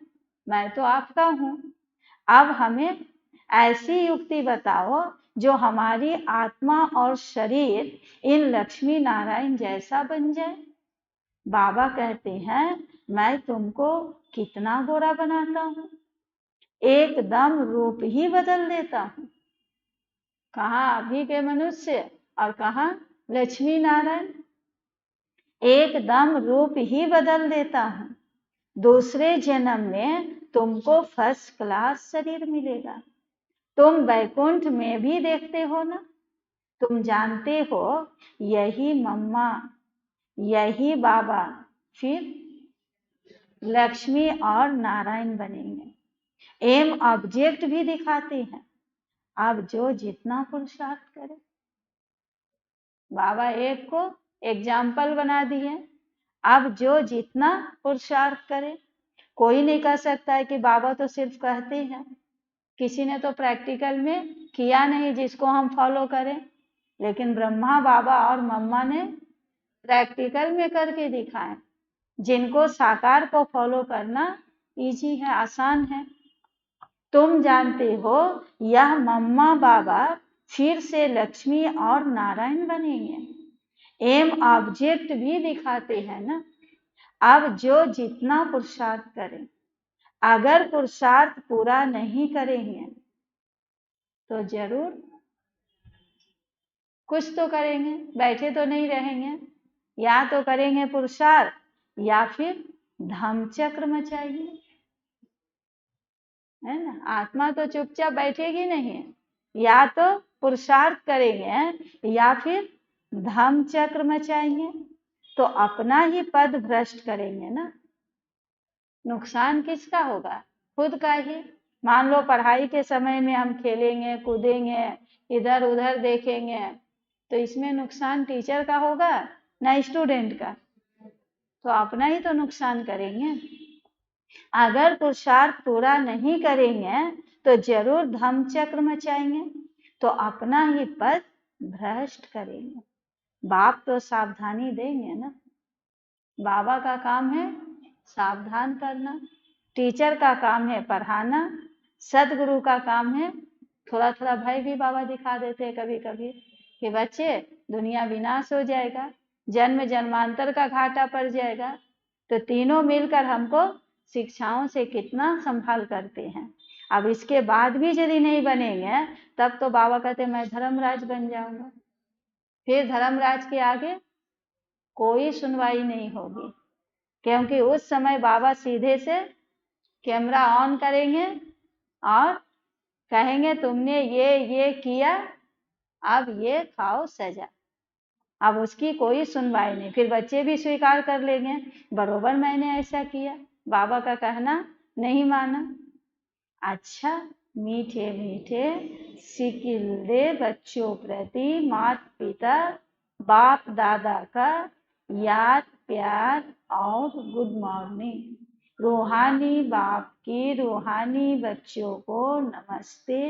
[SPEAKER 1] मैं तो आपका हूं, अब हमें ऐसी युक्ति बताओ जो हमारी आत्मा और शरीर इन लक्ष्मी नारायण जैसा बन जाए। बाबा कहते हैं मैं तुमको कितना गोरा बनाता हूं, एकदम रूप ही बदल देता हूं। कहाँ अभी के मनुष्य और कहाँ लक्ष्मी नारायण, एकदम रूप ही बदल देता हूं। दूसरे जन्म में तुमको फर्स्ट क्लास शरीर मिलेगा। तुम वैकुंठ में भी देखते हो ना, तुम जानते हो यही मम्मा यही बाबा फिर लक्ष्मी और नारायण बनेंगे। एम ऑब्जेक्ट भी दिखाते हैं। अब जो जितना पुरुषार्थ करे, बाबा एक को एग्जाम्पल बना दिए। अब जो जितना पुरुषार्थ करे, कोई नहीं कह सकता है कि बाबा तो सिर्फ कहते हैं, किसी ने तो प्रैक्टिकल में किया नहीं जिसको हम फॉलो करें। लेकिन ब्रह्मा बाबा और मम्मा ने प्रैक्टिकल में करके दिखाए। जिनको साकार को फॉलो करना इजी है, आसान है। तुम जानते हो यह मम्मा बाबा फिर से लक्ष्मी और नारायण बनेंगे। एम ऑब्जेक्ट भी दिखाते हैं ना। अब जो जितना पुरुषार्थ करें, अगर पुरुषार्थ पूरा नहीं करेंगे तो जरूर कुछ तो करेंगे, बैठे तो नहीं रहेंगे। या तो करेंगे पुरुषार्थ या फिर धम्मचक्र मचाएंगे, है ना। आत्मा तो चुपचाप बैठेगी नहीं, या तो पुरुषार्थ करेंगे या फिर धम्मचक्र मचाएंगे, तो अपना ही पद भ्रष्ट करेंगे ना। नुकसान किसका होगा? खुद का ही। मान लो पढ़ाई के समय में हम खेलेंगे कूदेंगे, इधर उधर देखेंगे, तो इसमें नुकसान टीचर का होगा ना स्टूडेंट का? तो अपना ही तो नुकसान करेंगे। अगर पुरुषार्थ पूरा नहीं करेंगे तो जरूर धम्मचक्र मचाएंगे, तो अपना ही पद भ्रष्ट करेंगे। बाप तो सावधानी देंगे ना। बाबा का काम है सावधान करना, टीचर का काम है पढ़ाना, सदगुरु का काम है थोड़ा थोड़ा भय भी बाबा दिखा देते हैं कभी कभी कि बच्चे दुनिया विनाश हो जाएगा, जन्म जन्मांतर का घाटा पड़ जाएगा। तो तीनों मिलकर हमको शिक्षाओं से कितना संभाल करते हैं। अब इसके बाद भी यदि नहीं बनेंगे तब तो बाबा कहते मैं धर्मराज बन जाऊंगा। फिर धर्मराज के आगे कोई सुनवाई नहीं होगी, क्योंकि उस समय बाबा सीधे से कैमरा ऑन करेंगे और कहेंगे तुमने ये किया, अब ये खाओ सजा। अब उसकी कोई सुनवाई नहीं। फिर बच्चे भी स्वीकार कर लेंगे बरोबर मैंने ऐसा किया, बाबा का कहना नहीं माना। अच्छा, मीठे मीठे सिकिल्दे बच्चों प्रति माता पिता बाप दादा का याद प्यार और गुड मॉर्निंग। रूहानी बाप की रूहानी बच्चों को नमस्ते।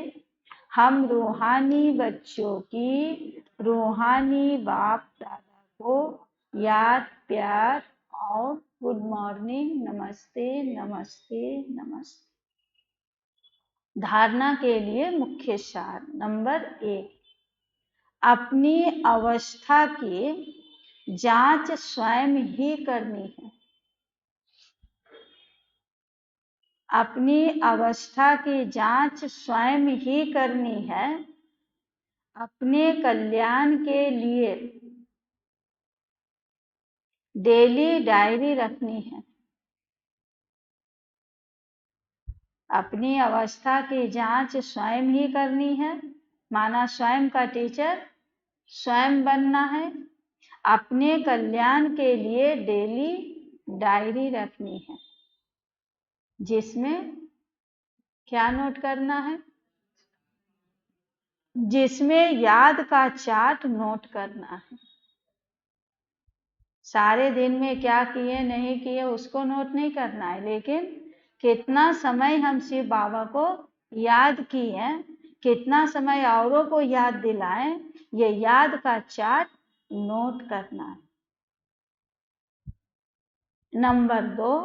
[SPEAKER 1] हम रूहानी बच्चों की रूहानी बाप दादा को याद प्यार और गुड मॉर्निंग, नमस्ते नमस्ते नमस्ते। धारणा के लिए मुख्य सार नंबर 1, अपनी अवस्था की जांच स्वयं ही करनी है। अपनी अवस्था की जांच स्वयं ही करनी है। अपने कल्याण के लिए डेली डायरी रखनी है। अपनी अवस्था की जांच स्वयं ही करनी है, माना स्वयं का टीचर स्वयं बनना है। अपने कल्याण के लिए डेली डायरी रखनी है, जिसमें क्या नोट करना है? जिसमें याद का चार्ट नोट करना है। सारे दिन में क्या किए नहीं किए उसको नोट नहीं करना है, लेकिन कितना समय हम शिव बाबा को याद किए, कितना समय औरों को याद दिलाएं, ये याद का चार्ट नोट करना है। नंबर 2,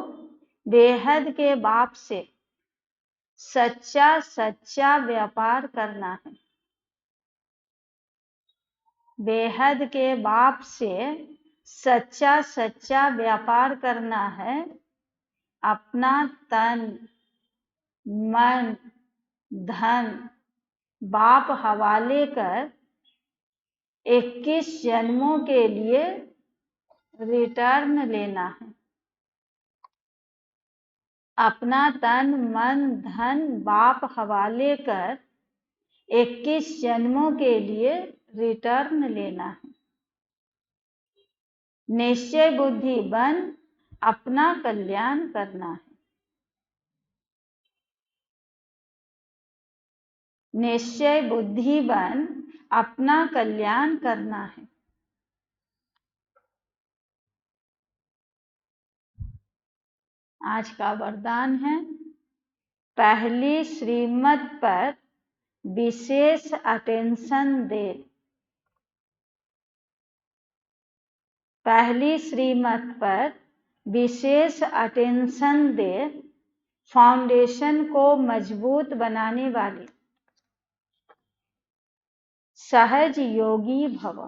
[SPEAKER 1] बेहद के बाप से सच्चा सच्चा व्यापार करना है। बेहद के बाप से सच्चा सच्चा व्यापार करना है। अपना तन मन धन बाप हवाले कर 21 जन्मों के लिए रिटर्न लेना है। अपना तन मन धन बाप हवाले कर 21 जन्मों के लिए रिटर्न लेना है। निश्चय बुद्धि बन अपना कल्याण करना है। निश्चय बुद्धि बन अपना कल्याण करना है। आज का वरदान है, पहली श्रीमत पर विशेष अटेंशन दे। पहली श्रीमत पर विशेष अटेंशन दे। फाउंडेशन को मजबूत बनाने वाली सहज योगी भव।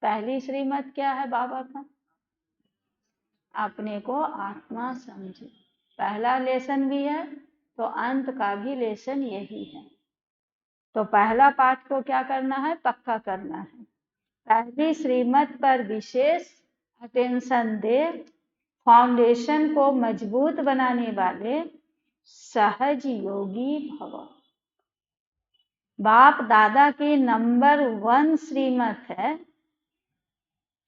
[SPEAKER 1] पहली श्रीमत क्या है बाबा का? अपने को आत्मा समझे। पहला लेसन भी है तो अंत का भी लेसन यही है। तो पहला पाठ को क्या करना है? पक्का करना है। पहली श्रीमत पर विशेष अटेंशन दे। फाउंडेशन को मजबूत बनाने वाले सहज योगी भव। बाप दादा की नंबर 1 श्रीमत है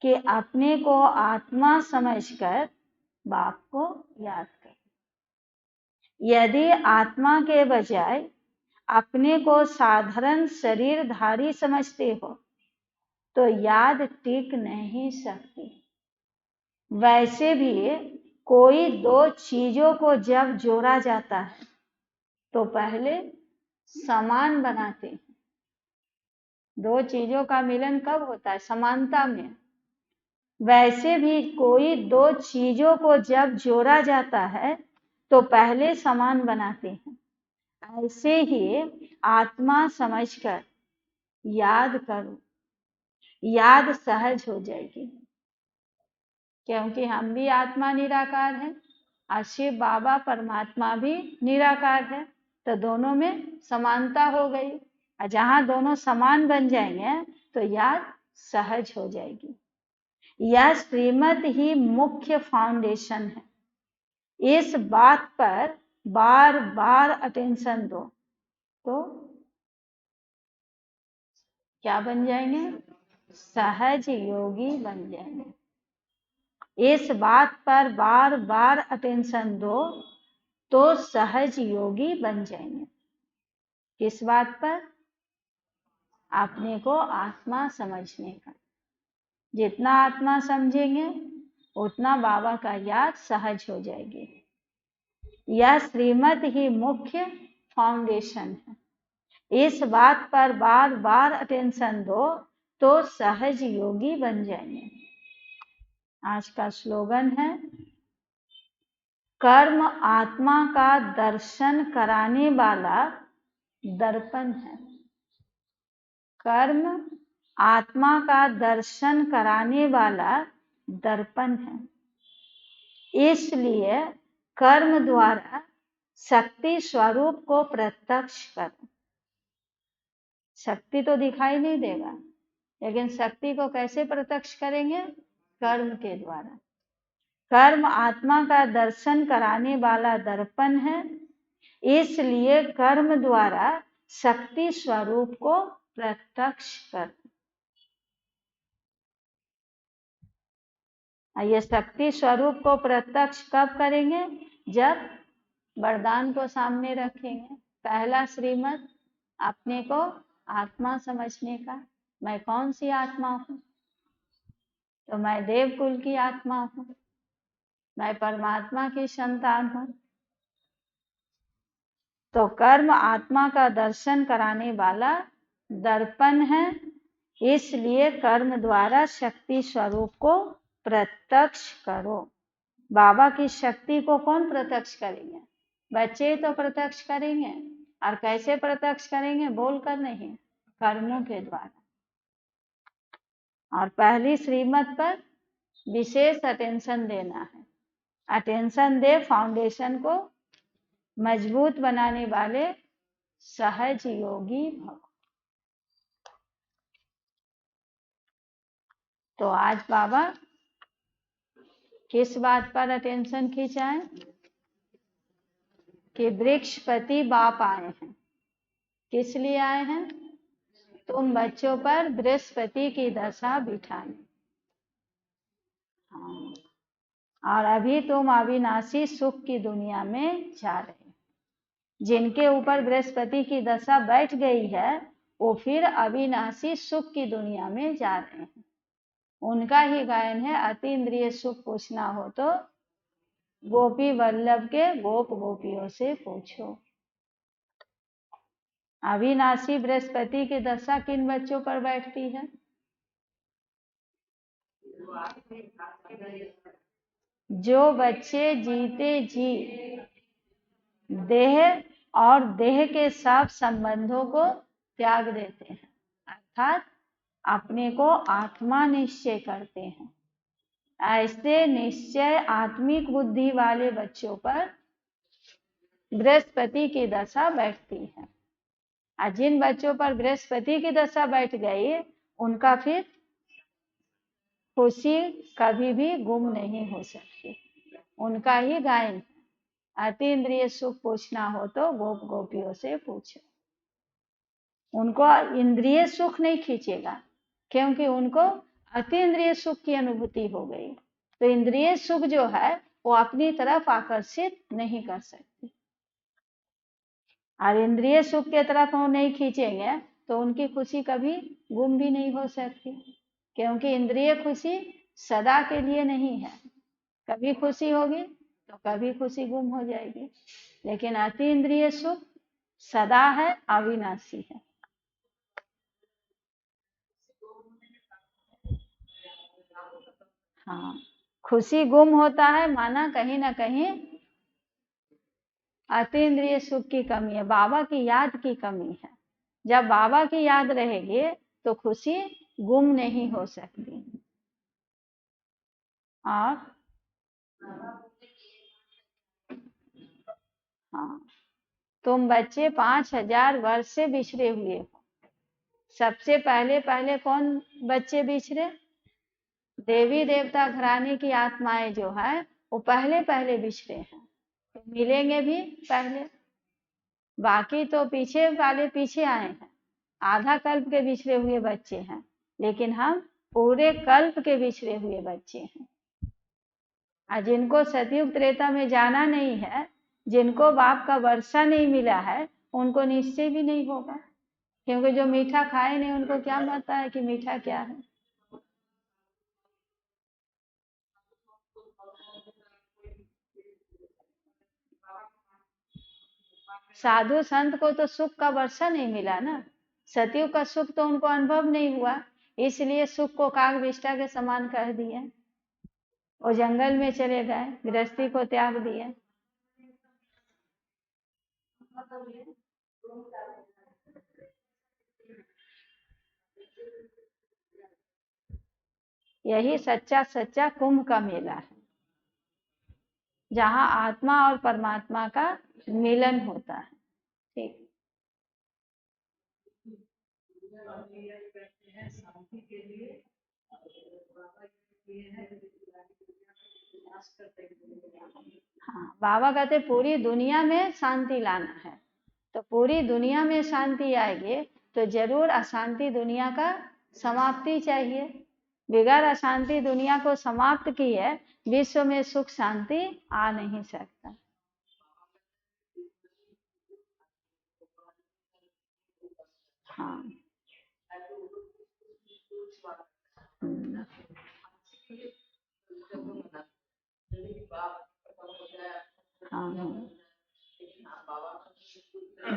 [SPEAKER 1] कि अपने को आत्मा समझकर बाप को याद कर। यदि आत्मा के बजाय अपने को साधारण शरीरधारी समझते हो तो याद टिक नहीं सकती। वैसे भी कोई 2 चीजों को जब जोड़ा जाता है तो पहले समान बनाते हैं। 2 चीजों का मिलन कब होता है? समानता में। वैसे भी कोई 2 चीजों को जब जोड़ा जाता है तो पहले समान बनाते हैं। ऐसे ही आत्मा समझकर याद करो, याद सहज हो जाएगी। क्योंकि हम भी आत्मा निराकार है और शिव बाबा परमात्मा भी निराकार है, तो दोनों में समानता हो गई। और जहाँ दोनों समान बन जाएंगे तो याद सहज हो जाएगी। यह श्रीमत ही मुख्य फाउंडेशन है। इस बात पर बार बार अटेंशन दो तो क्या बन जाएंगे? सहज योगी बन जाएंगे। इस बात पर बार बार अटेंशन दो तो सहज योगी बन जाएंगे। किस बात पर? अपने को आत्मा समझने का। जितना आत्मा समझेंगे उतना बाबा का याद सहज हो जाएगी। यह श्रीमत ही मुख्य फाउंडेशन है। इस बात पर बार बार अटेंशन दो तो सहज योगी बन जाएंगे। आज का स्लोगन है, कर्म आत्मा का दर्शन कराने वाला दर्पण है। कर्म आत्मा का दर्शन कराने वाला दर्पण है। इसलिए कर्म द्वारा शक्ति स्वरूप को प्रत्यक्ष करो। शक्ति तो दिखाई नहीं देगा, लेकिन शक्ति को कैसे प्रत्यक्ष करेंगे? कर्म के द्वारा। कर्म आत्मा का दर्शन कराने वाला दर्पण है, इसलिए कर्म द्वारा शक्ति स्वरूप को प्रत्यक्ष करो। ये शक्ति स्वरूप को प्रत्यक्ष कब करेंगे? जब वरदान को सामने रखेंगे। पहला श्रीमत अपने को आत्मा समझने का। मैं कौन सी आत्मा हूँ? तो मैं देवकुल की आत्मा हूँ, मैं परमात्मा की संतान हूँ। तो कर्म आत्मा का दर्शन कराने वाला दर्पण है, इसलिए कर्म द्वारा शक्ति स्वरूप को प्रत्यक्ष करो। बाबा की शक्ति को कौन प्रत्यक्ष करेंगे? बच्चे तो प्रत्यक्ष करेंगे। और कैसे प्रत्यक्ष करेंगे? बोलकर नहीं, कर्मों के द्वारा। और पहली श्रीमत पर विशेष अटेंशन देना है। अटेंशन दे फाउंडेशन को मजबूत बनाने वाले सहज योगी भव। तो आज बाबा किस बात पर अटेंशन खींचाएं? कि बृहस्पति बाप आए हैं। किस लिए आए हैं? तुम बच्चों पर बृहस्पति की दशा बिठाने। और अभी तुम अविनाशी सुख की दुनिया में जा रहे हो। जिनके ऊपर बृहस्पति की दशा बैठ गई है, वो फिर अविनाशी सुख की दुनिया में जा रहे हैं। उनका ही गायन है, अति इंद्रिय सुख पूछना हो तो गोपी वल्लभ के गोप गोपियों से पूछो। अविनाशी बृहस्पति की दशा किन बच्चों पर बैठती है? जो बच्चे जीते जी देह और देह के सब संबंधों को त्याग देते हैं, अर्थात अपने को आत्मा निश्चय करते हैं। ऐसे निश्चय आत्मिक बुद्धि वाले बच्चों पर बृहस्पति की दशा बैठती है। और जिन बच्चों पर बृहस्पति की दशा बैठ गई, उनका फिर खुशी कभी भी गुम नहीं हो सकती। उनका ही गायन, अति इंद्रिय सुख पूछना हो तो गोप गोपियों से पूछो। उनको इंद्रिय सुख नहीं खींचेगा, क्योंकि उनको अति इंद्रिय सुख की अनुभूति हो गई। तो इंद्रिय सुख जो है वो अपनी तरफ आकर्षित नहीं कर सकती। और इंद्रिय सुख के तरफ वो नहीं खींचेंगे तो उनकी खुशी कभी गुम भी नहीं हो सकती, क्योंकि इंद्रिय खुशी सदा के लिए नहीं है। कभी खुशी होगी तो कभी खुशी गुम हो जाएगी, लेकिन अति इंद्रिय सुख सदा है, अविनाशी है। हाँ, खुशी गुम होता है, माना कहीं ना कहीं अति इंद्रिय सुख की कमी है, बाबा की याद की कमी है। जब बाबा की याद रहेगी तो खुशी गुम नहीं हो सकती। और हाँ, तुम बच्चे 5000 वर्ष से बिछड़े हुए हो। सबसे पहले पहले कौन बच्चे बिछड़े? देवी देवता घराने की आत्माएं जो है वो पहले पहले बिछड़े हैं, तो मिलेंगे भी पहले। बाकी तो पीछे वाले पीछे आए हैं, आधा कल्प के बिछड़े हुए बच्चे हैं, लेकिन हम पूरे कल्प के बिछड़े हुए बच्चे हैं। और जिनको सतयुग त्रेता में जाना नहीं है, जिनको बाप का वर्षा नहीं मिला है, उनको निश्चय भी नहीं होगा, क्योंकि जो मीठा खाए नहीं उनको क्या पता है कि मीठा क्या है। साधु संत को तो सुख का वर्षा नहीं मिला ना, सतयुग का सुख तो उनको अनुभव नहीं हुआ, इसलिए सुख को काग विष्ठा के समान कह दिए। वो जंगल में चले गए, गृहस्थी को त्याग दिए। यही सच्चा सच्चा कुंभ का मेला है, जहाँ आत्मा और परमात्मा का मिलन होता है। ठीक। हाँ, बाबा कहते पूरी दुनिया में शांति लाना है, तो पूरी दुनिया में शांति आएगी तो जरूर अशांति दुनिया का समाप्ति चाहिए। बगैर अशांति दुनिया को समाप्त किए विश्व में सुख शांति आ नहीं सकता। हाँ। हम्म। हाँ,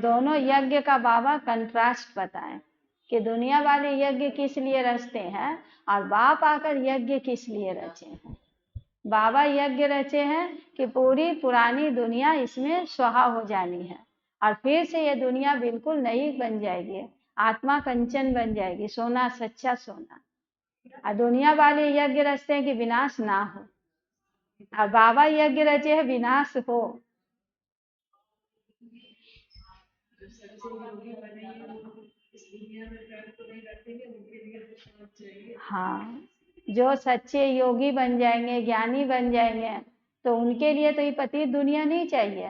[SPEAKER 1] दोनों यज्ञ का बाबा कंट्रास्ट बताएं कि दुनिया वाले यज्ञ किस लिए रचते हैं और बाप आकर यज्ञ किस लिए रचे हैं। बाबा यज्ञ रचे हैं कि पूरी पुरानी दुनिया इसमें स्वाहा हो जानी है और फिर से ये दुनिया बिल्कुल नई बन जाएगी, आत्मा कंचन बन जाएगी, सोना सच्चा सोना। और दुनिया वाले यज्ञ रचते हैं कि विनाश ना हो, और बाबा यज्ञ रचे हैं विनाश हो। हाँ, जो सच्चे योगी बन जाएंगे, ज्ञानी बन जाएंगे, तो उनके लिए तो ये पतित दुनिया नहीं चाहिए,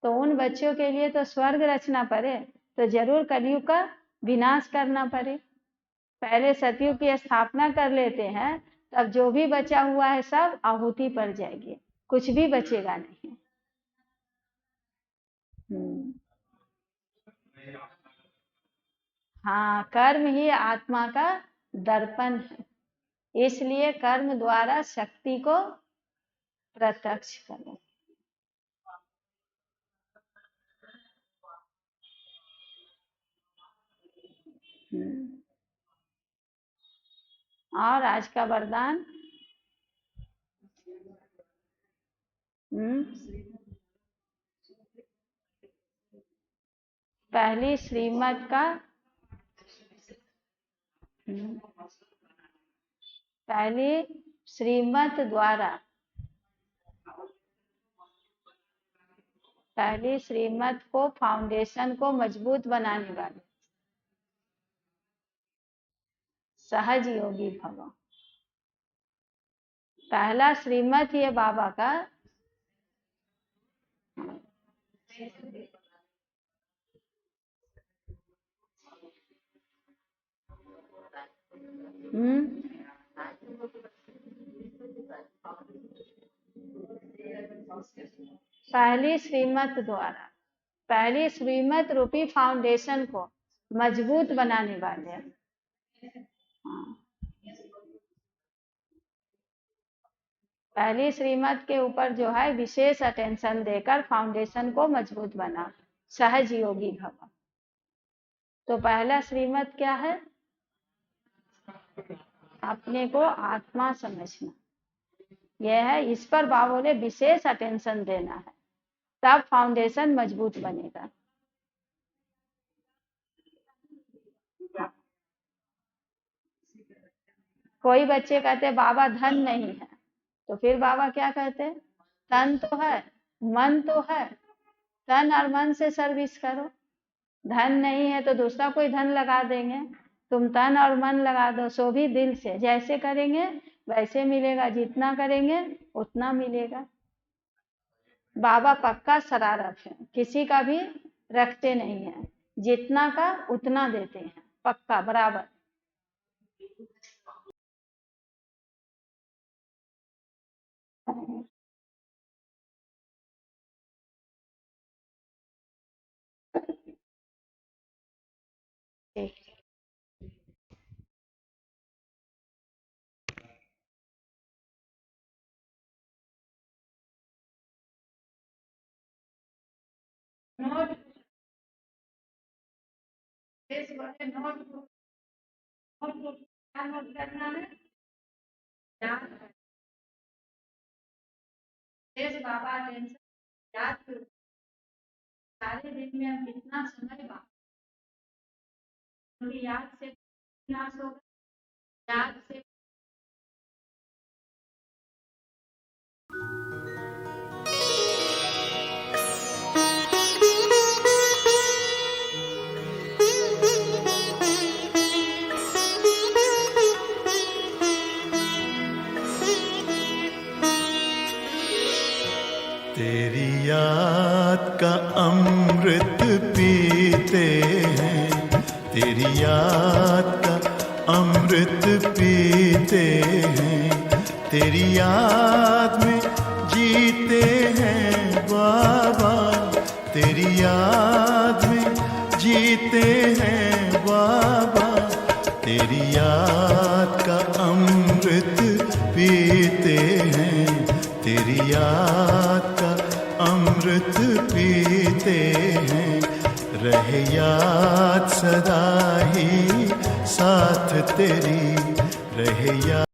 [SPEAKER 1] तो उन बच्चों के लिए तो स्वर्ग रचना पड़े, तो जरूर कलयुग का विनाश करना पड़े। पहले सतयुग की स्थापना कर लेते हैं, तब जो भी बचा हुआ है सब आहुति पड़ जाएगी, कुछ भी बचेगा नहीं। हम्म। हाँ, कर्म ही आत्मा का दर्पण है, इसलिए कर्म द्वारा शक्ति को प्रत्यक्ष करो। हम्म। और आज का वरदान। हम्म। पहली श्रीमत का। हम्म, पहली श्रीमत द्वारा, पहली श्रीमत को फाउंडेशन को मजबूत बनाने वाले सहज योगी भव। पहला श्रीमत ये बाबा का। हम्म। पहली श्रीमत द्वारा, पहली श्रीमत रूपी फाउंडेशन को मजबूत बनाने वाले हैं। हाँ। पहली श्रीमत के ऊपर जो है विशेष अटेंशन देकर फाउंडेशन को मजबूत बना, सहज योगी भव। तो पहला श्रीमत क्या है? अपने को आत्मा समझना, यह है, इस पर बाबा ने विशेष अटेंशन देना है, तब फाउंडेशन मजबूत बनेगा। कोई बच्चे कहते बाबा धन नहीं है, तो फिर बाबा क्या कहते? तन तो है, मन तो है, तन और मन से सर्विस करो। धन नहीं है तो दूसरा कोई धन लगा देंगे, तुम तन और मन लगा दो, सो भी दिल से, जैसे करेंगे वैसे मिलेगा, जितना करेंगे उतना मिलेगा। बाबा पक्का शरारत है, किसी का भी रखते नहीं है, जितना का उतना देते हैं, पक्का बराबर। ठीक। नोट, देश वाले नोट, नोट क्या नोट करना है? याद, देश बाबा टेंशन याद करो, सारे दिन में हम कितना समय बाबा, क्योंकि याद से विनाश होगा, याद से
[SPEAKER 2] अमृत पीते हैं, तेरी याद में जीते हैं बाबा, तेरी याद में जीते हैं बाबा, तेरी याद का अमृत पीते हैं, तेरी याद का अमृत पीते हैं। रहे याद सदा ही साथ तेरी, रहे याद।